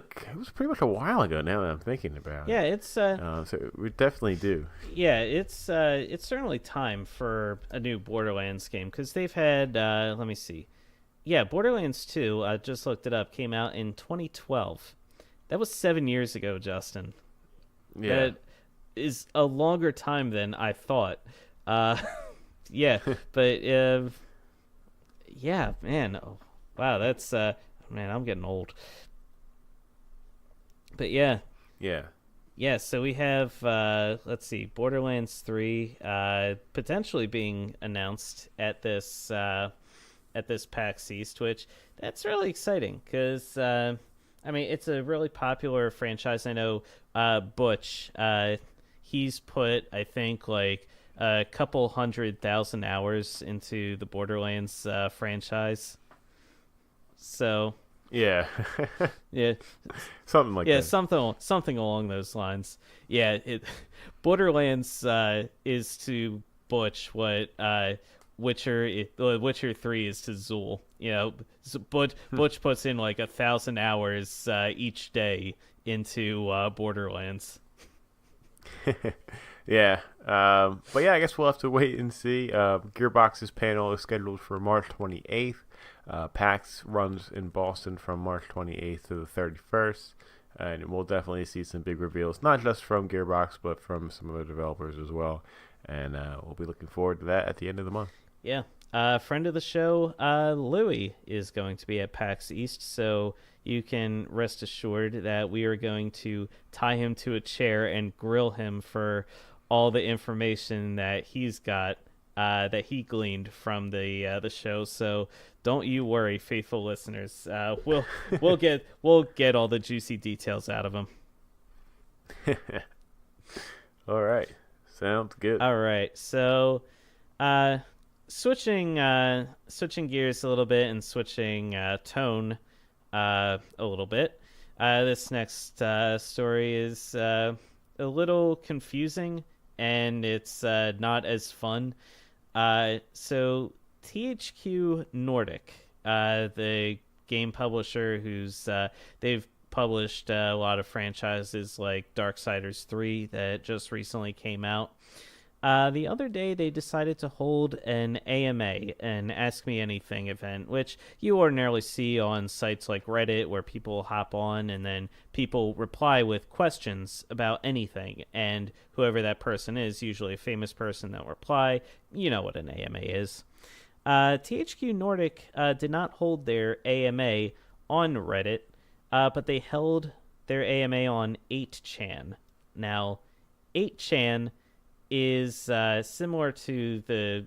pretty much a while ago now that I'm thinking about it. Yeah, it's so we definitely do. Yeah, it's certainly time for a new Borderlands game because they've had let me see. Yeah, Borderlands 2, I just looked it up, came out in 2012. That was 7 years ago, Justin. Yeah. That is a longer time than I thought. Yeah, but yeah, man. Oh, wow, that's man, I'm getting old. But yeah. Yeah. Yeah, so we have, let's see, Borderlands 3 potentially being announced at this PAX East, which that's really exciting because, I mean, it's a really popular franchise. I know Butch, he's put, I think, like a couple 100,000 hours into the Borderlands franchise. So... Yeah. Yeah. Something like that. Yeah, something along those lines. Yeah, Borderlands is to Butch what Witcher 3 is to Zool. Butch puts in like 1,000 hours each day into Borderlands. Yeah. But yeah, I guess we'll have to wait and see. Gearbox's panel is scheduled for March 28th. PAX runs in Boston from March 28th to the 31st. And we'll definitely see some big reveals, not just from Gearbox, but from some other developers as well. And we'll be looking forward to that at the end of the month. Yeah. Friend of the show, Louie, is going to be at PAX East, so you can rest assured that we are going to tie him to a chair and grill him for all the information that he's got, that he gleaned from the show. So don't you worry, faithful listeners. We'll get all the juicy details out of him. All right, sounds good. All right, so switching gears a little bit and switching tone a little bit. This next story is a little confusing, and it's not as fun. So THQ Nordic, the game publisher who's they've published a lot of franchises like Darksiders 3 that just recently came out. The other day, they decided to hold an AMA, an Ask Me Anything event, which you ordinarily see on sites like Reddit, where people hop on and then people reply with questions about anything. And whoever that person is, usually a famous person that will reply, you know what an AMA is. THQ Nordic did not hold their AMA on Reddit, but they held their AMA on 8chan. Now, 8chan is similar to the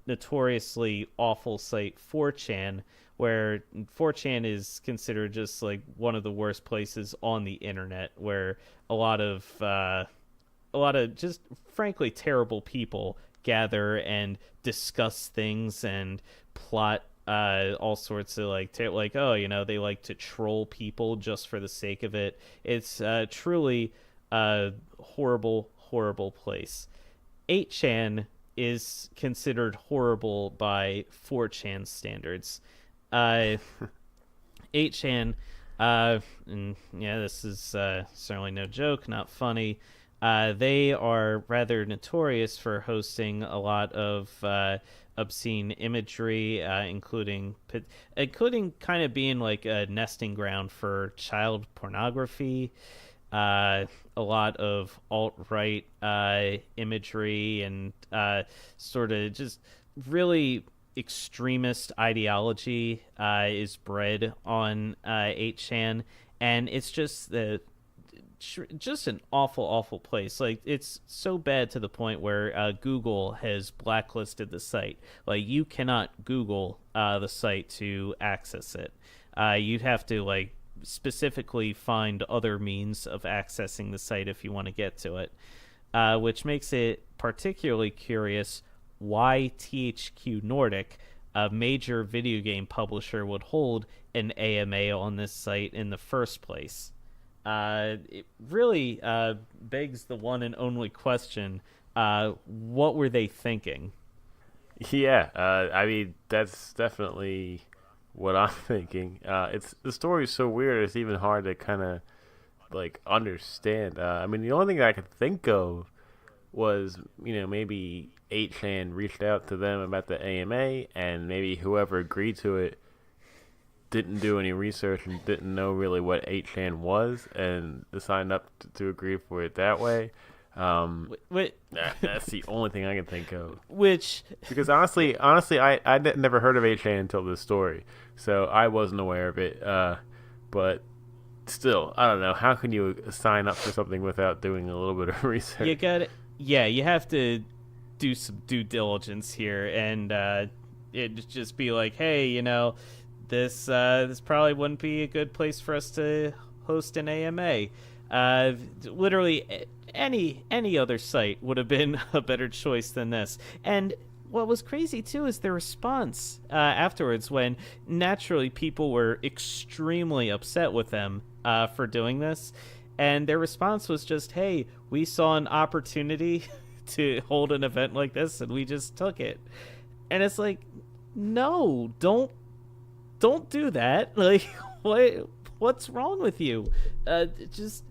notoriously awful site 4chan, where 4chan is considered just like one of the worst places on the internet, where a lot of just frankly terrible people gather and discuss things and plot all sorts of like oh, you know, they like to troll people just for the sake of it. It's truly a horrible place. 8chan is considered horrible by 4chan standards. 8chan, and yeah, this is certainly no joke, not funny. They are rather notorious for hosting a lot of obscene imagery, including kind of being like a nesting ground for child pornography. A lot of alt-right imagery and sort of just really extremist ideology is bred on 8chan, and it's just an awful place. Like, it's so bad to the point where Google has blacklisted the site. Like, you cannot Google the site to access it. You'd have to like specifically find other means of accessing the site if you want to get to it, which makes it particularly curious why THQ Nordic, a major video game publisher, would hold an AMA on this site in the first place. It really begs the one and only question, what were they thinking? Yeah, I mean, that's definitely what I'm thinking. The story is so weird, it's even hard to kind of like understand. I mean, the only thing I could think of was, you know, maybe 8chan reached out to them about the AMA, and maybe whoever agreed to it didn't do any research and didn't know really what 8chan was, and signed up to agree for it that way. That's the only thing I can think of. Because honestly, I never heard of 8chan until this story, so I wasn't aware of it. But still, I don't know. How can you sign up for something without doing a little bit of research? You have to do some due diligence here, and it just be like, hey, you know, this probably wouldn't be a good place for us to host an AMA. Literally any other site would have been a better choice than this. And what was crazy too is the response afterwards, when naturally people were extremely upset with them for doing this, and their response was just, hey, we saw an opportunity to hold an event like this and we just took it. And it's like, no, don't do that. Like, what's wrong with you? Just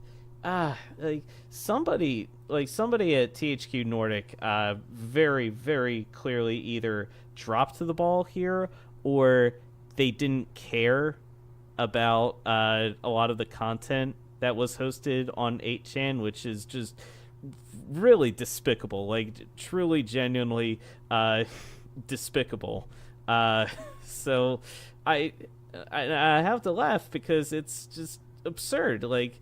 like somebody at THQ Nordic very, very clearly either dropped the ball here or they didn't care about a lot of the content that was hosted on 8chan, which is just really despicable, like truly genuinely despicable. So I, I have to laugh because it's just absurd. Like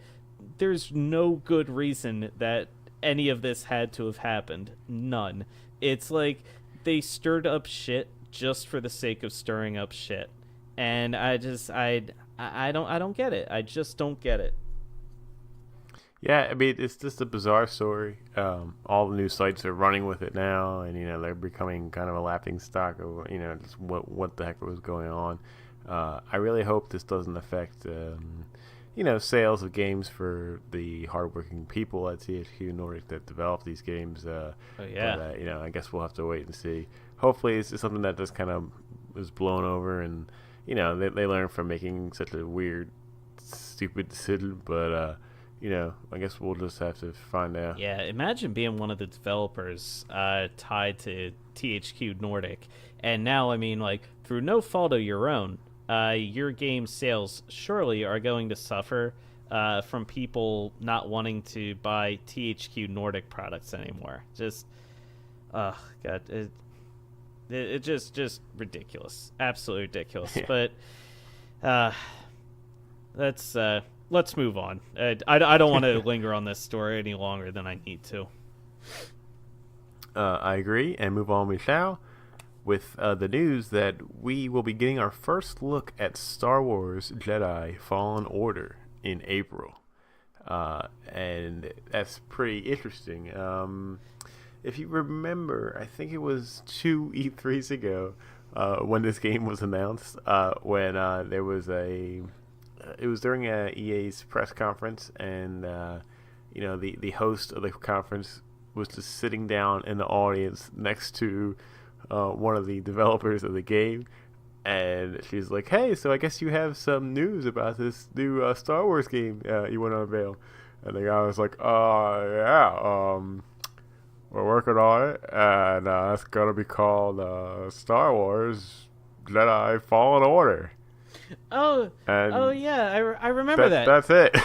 there's no good reason that any of this had to have happened. None. It's like they stirred up shit just for the sake of stirring up shit. And I don't get it. I just don't get it. Yeah, I mean, it's just a bizarre story. All the new sites are running with it now, and they're becoming kind of a laughing stock of just what the heck was going on. I really hope this doesn't affect sales of games for the hardworking people at THQ Nordic that develop these games. Oh yeah. But I guess we'll have to wait and see. Hopefully, it's just something that just kind of was blown over, and they learn from making such a weird, stupid decision. But I guess we'll just have to find out. Yeah, imagine being one of the developers tied to THQ Nordic, and now, I mean, like, through no fault of your own, your game sales surely are going to suffer from people not wanting to buy THQ Nordic products anymore. Just, oh, God, it just ridiculous. Absolutely ridiculous. Yeah. But let's move on. I don't want to linger on this story any longer than I need to. I agree, and move on we shall with the news that we will be getting our first look at Star Wars Jedi Fallen Order in April. And that's pretty interesting. If you remember, I think it was 2 E3s ago when this game was announced, when there was it was during EA's press conference, and the host of the conference was just sitting down in the audience next to one of the developers of the game, and she's like, "Hey, so I guess you have some news about this new Star Wars game you want to unveil?" And the guy was like, yeah, we're working on it, and it's gonna be called Star Wars Jedi Fallen Order." Yeah, I remember that. That's it.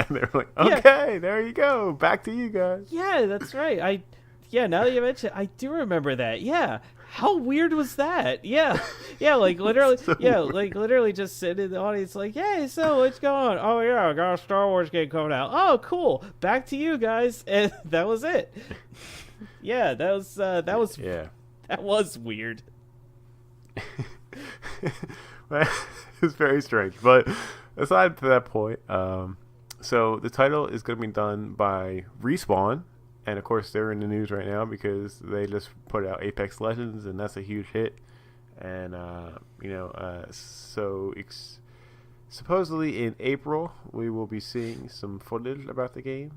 And they were like, "Okay, there you go. Back to you guys." Yeah, that's right. Now that you mention it, I do remember that. Yeah. How weird was that? Yeah. Yeah, like literally like literally just sitting in the audience like, "Hey, so what's going on?" "Oh yeah, I got a Star Wars game coming out." "Oh, cool. Back to you guys." And that was it. Yeah, that was weird. It's very strange, but aside from that point, so the title is going to be done by Respawn, and of course they're in the news right now because they just put out Apex Legends, and that's a huge hit. And supposedly in April we will be seeing some footage about the game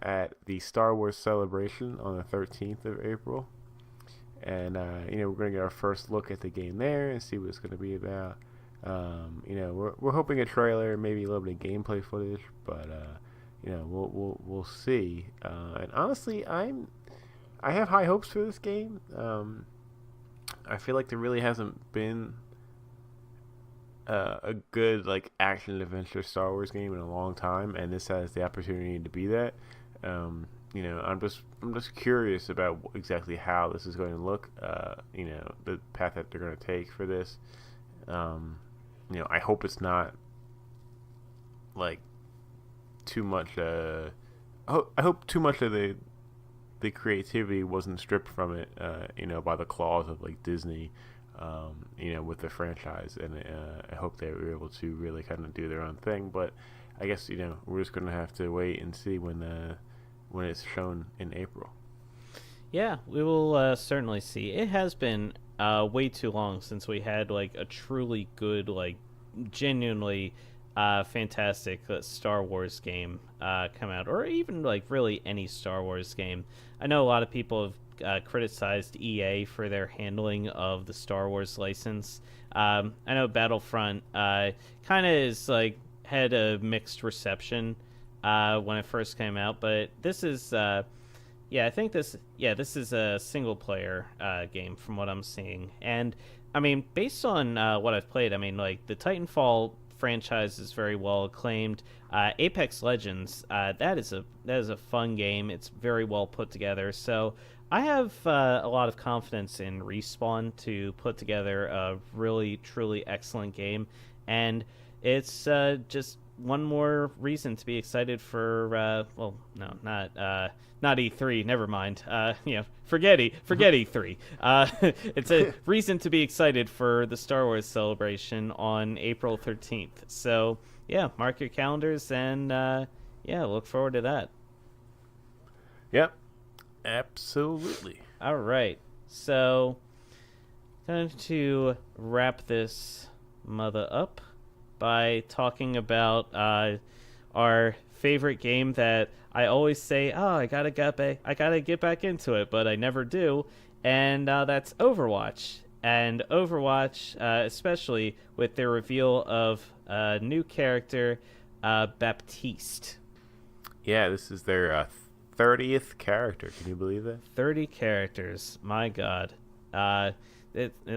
at the Star Wars Celebration on the 13th of April. And we're going to get our first look at the game there and see what it's going to be about. We're hoping a trailer, maybe a little bit of gameplay footage, but we'll see. And honestly, I have high hopes for this game. I feel like there really hasn't been a good like action adventure Star Wars game in a long time, and this has the opportunity to be that. I'm just curious about exactly how this is going to look. The path that they're going to take for this. I hope it's not like too much. I hope too much of the creativity wasn't stripped from it. By the claws of like Disney. With the franchise, and I hope they were able to really kind of do their own thing. But I guess we're just going to have to wait and see when it's shown in April. Yeah, we will certainly see. It has been way too long since we had like a truly good, like genuinely fantastic Star Wars game come out, or even like really any Star Wars game. I know a lot of people have criticized EA for their handling of the Star Wars license. I know Battlefront kind of is like had a mixed reception when it first came out, but this is I think this is a single player game from what I'm seeing. And I mean, based on what I've played, I mean, like the Titanfall franchise is very well acclaimed. Apex Legends, that is a fun game. It's very well put together. So I have a lot of confidence in Respawn to put together a really truly excellent game, and it's just one more reason to be excited for not E3, never mind. Forget E3. It's a reason to be excited for the Star Wars celebration on April 13th. So yeah, mark your calendars and look forward to that. Yep, absolutely. All right, so time to wrap this mother up by talking about our favorite game that I always say, I gotta get back into it, but I never do, and that's Overwatch. And Overwatch, especially with their reveal of a new character, Baptiste. Yeah, this is their 30th character. Can you believe that? 30 characters. My God. A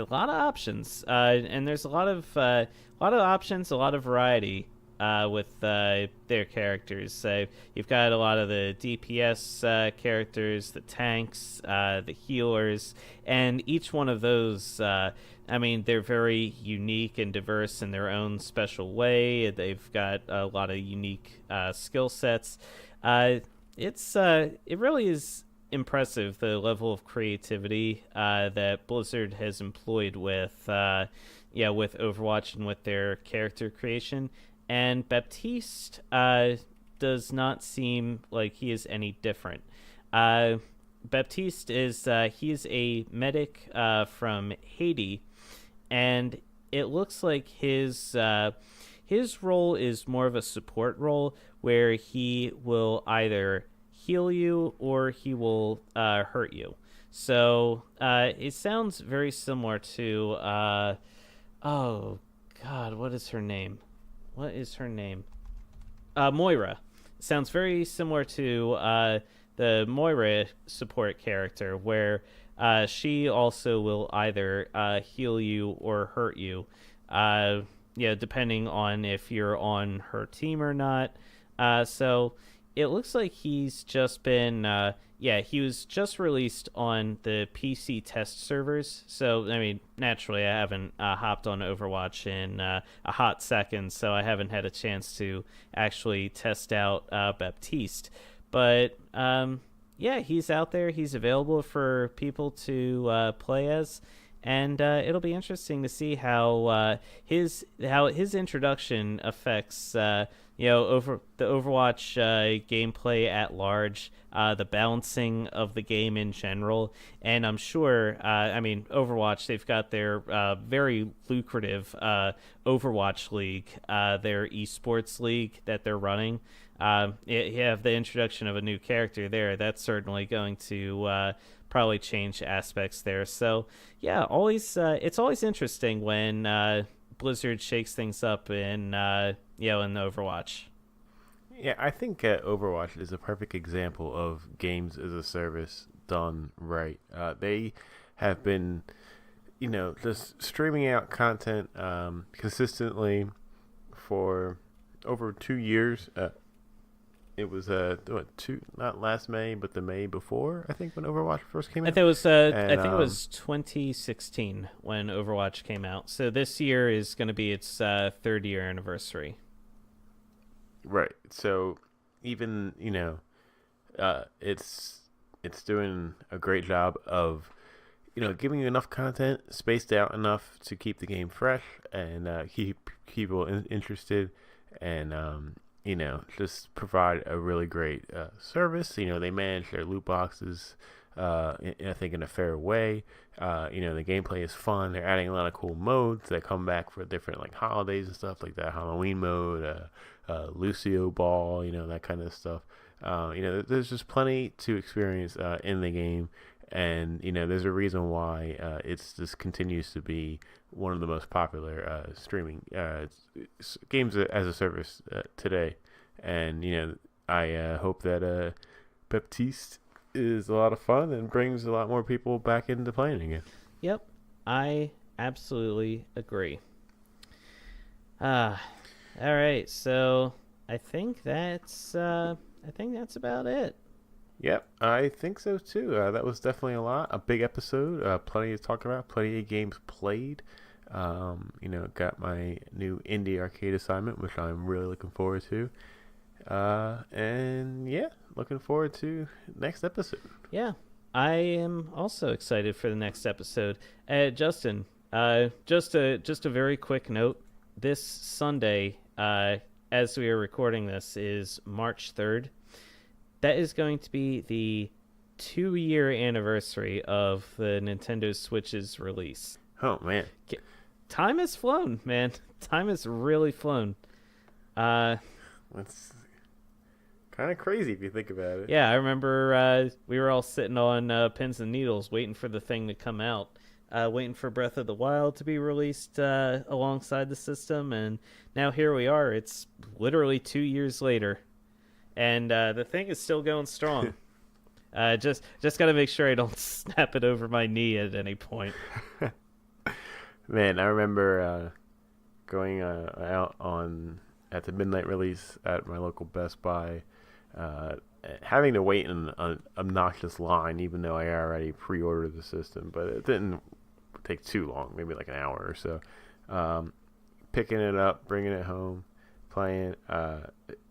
lot of options, and there's a lot of options, a lot of variety with their characters. So you've got a lot of the DPS characters, the tanks, the healers, and each one of those. I mean, they're very unique and diverse in their own special way. They've got a lot of unique skill sets. It really is impressive, the level of creativity that Blizzard has employed with Overwatch and with their character creation. And Baptiste does not seem like he is any different. Baptiste is he's a medic from Haiti, and it looks like his role is more of a support role where he will either heal you or he will hurt you. So it sounds very similar to oh God, what is her name? Moira. Sounds very similar to the Moira support character, where she also will either heal you or hurt you, depending on if you're on her team or not. So it looks like he's just been he was just released on the PC test servers. So I mean, naturally I haven't hopped on Overwatch in a hot second, so I haven't had a chance to actually test out Baptiste. But he's out there, he's available for people to play as, and it'll be interesting to see how his introduction affects over the Overwatch gameplay at large, the balancing of the game in general. And I'm sure Overwatch, they've got their very lucrative Overwatch League, their esports league that they're running. You have the introduction of a new character there. That's certainly going to probably change aspects there. So yeah, it's always interesting when Blizzard shakes things up in Overwatch. Yeah, I think Overwatch is a perfect example of games as a service done right. They have been, just streaming out content consistently for over 2 years. It was not last May, but the May before, I think, when Overwatch first came out. I think it was 2016 when Overwatch came out. So this year is going to be its third year anniversary. Right. So even it's doing a great job of giving you enough content, spaced out enough to keep the game fresh and keep people interested, and just provide a really great service. They manage their loot boxes, I think, in a fair way. The gameplay is fun. They're adding a lot of cool modes that come back for different holidays and stuff like that. Halloween mode, Lucio Ball, that kind of stuff. There's just plenty to experience in the game. And, there's a reason why it's just continues to be one of the most popular streaming games as a service today. And, I hope that Baptiste is a lot of fun and brings a lot more people back into playing again. Yep, I absolutely agree. All right, so I think that's about it. Yep, I think so too. That was definitely a lot. A big episode. Plenty to talk about. Plenty of games played. Got my new indie arcade assignment, which I'm really looking forward to. And yeah, looking forward to next episode. Yeah, I am also excited for the next episode. Justin, just a very quick note. This Sunday, as we are recording this, is March 3rd. That is going to be the 2-year anniversary of the Nintendo Switch's release. Oh, man. Time has flown, man. Time has really flown. That's kind of crazy if you think about it. Yeah, I remember we were all sitting on pins and needles waiting for the thing to come out. Waiting for Breath of the Wild to be released alongside the system, and now here we are. It's literally 2 years later. And the thing is still going strong. Just got to make sure I don't snap it over my knee at any point. Man, I remember going out at the midnight release at my local Best Buy, having to wait in an obnoxious line, even though I already pre-ordered the system. But it didn't take too long, maybe like an hour or so. Picking it up, bringing it home, playing.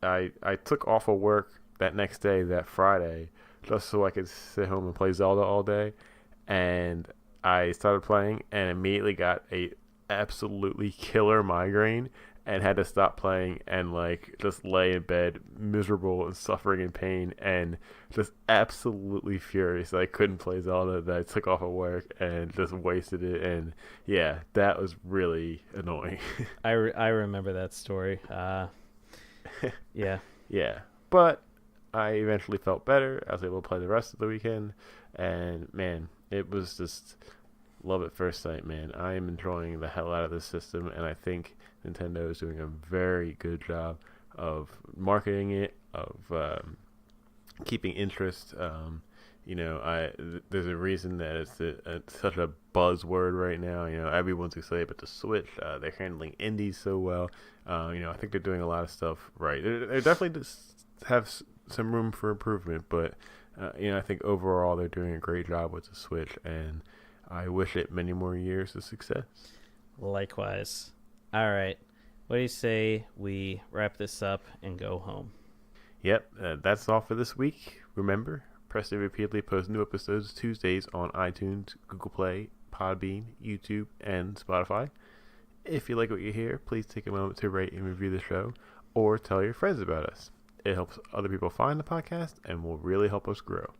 I took off of work that next day, that Friday, just so I could sit home and play Zelda all day. And I started playing and immediately got a absolutely killer migraine and had to stop playing and just lay in bed miserable and suffering in pain and just absolutely furious that I couldn't play Zelda, that I took off of work and just wasted it. And yeah, that was really annoying. I remember that story. Yeah. Yeah, but I eventually felt better. I was able to play the rest of the weekend, and man, it was just love at first sight, man. I am enjoying the hell out of this system, and I think Nintendo is doing a very good job of marketing it, of keeping interest. There's a reason that it's such a buzzword right now. Everyone's excited about the Switch. They're handling indies so well. I think they're doing a lot of stuff right. They definitely just have some room for improvement, but I think overall they're doing a great job with the Switch, and I wish it many more years of success. Likewise. All right. What do you say we wrap this up and go home? Yep, that's all for this week. Remember, Preston repeatedly posts new episodes Tuesdays on iTunes, Google Play, Podbean, YouTube, and Spotify. If you like what you hear, please take a moment to rate and review the show, or tell your friends about us. It helps other people find the podcast and will really help us grow.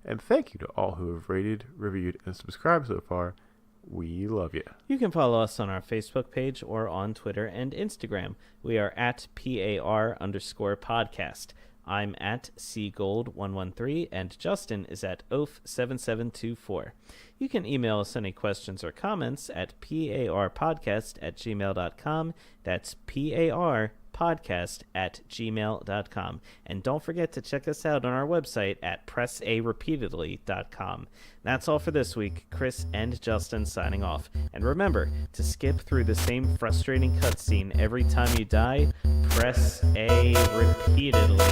And thank you to all who have rated, reviewed, and subscribed so far. We love you. You can follow us on our Facebook page or on Twitter and Instagram. We are at PAR_podcast. I'm at cgold113, and Justin is at oaf7724. You can email us any questions or comments at parpodcast@gmail.com. That's parpodcast@gmail.com. And don't forget to check us out on our website at pressarepeatedly.com. That's all for this week. Chris and Justin signing off. And remember to skip through the same frustrating cutscene every time you die. Press A repeatedly.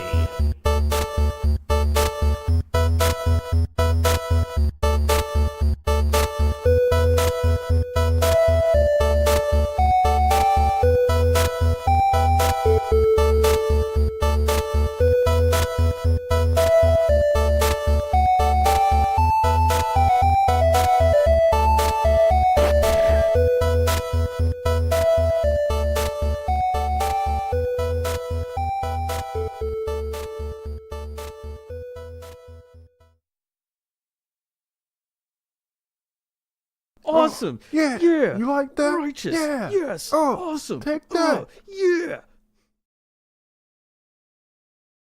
Awesome. Yeah. Yeah. You like that? Righteous. Yeah. Yes. Oh, Awesome. take that. Oh, yeah.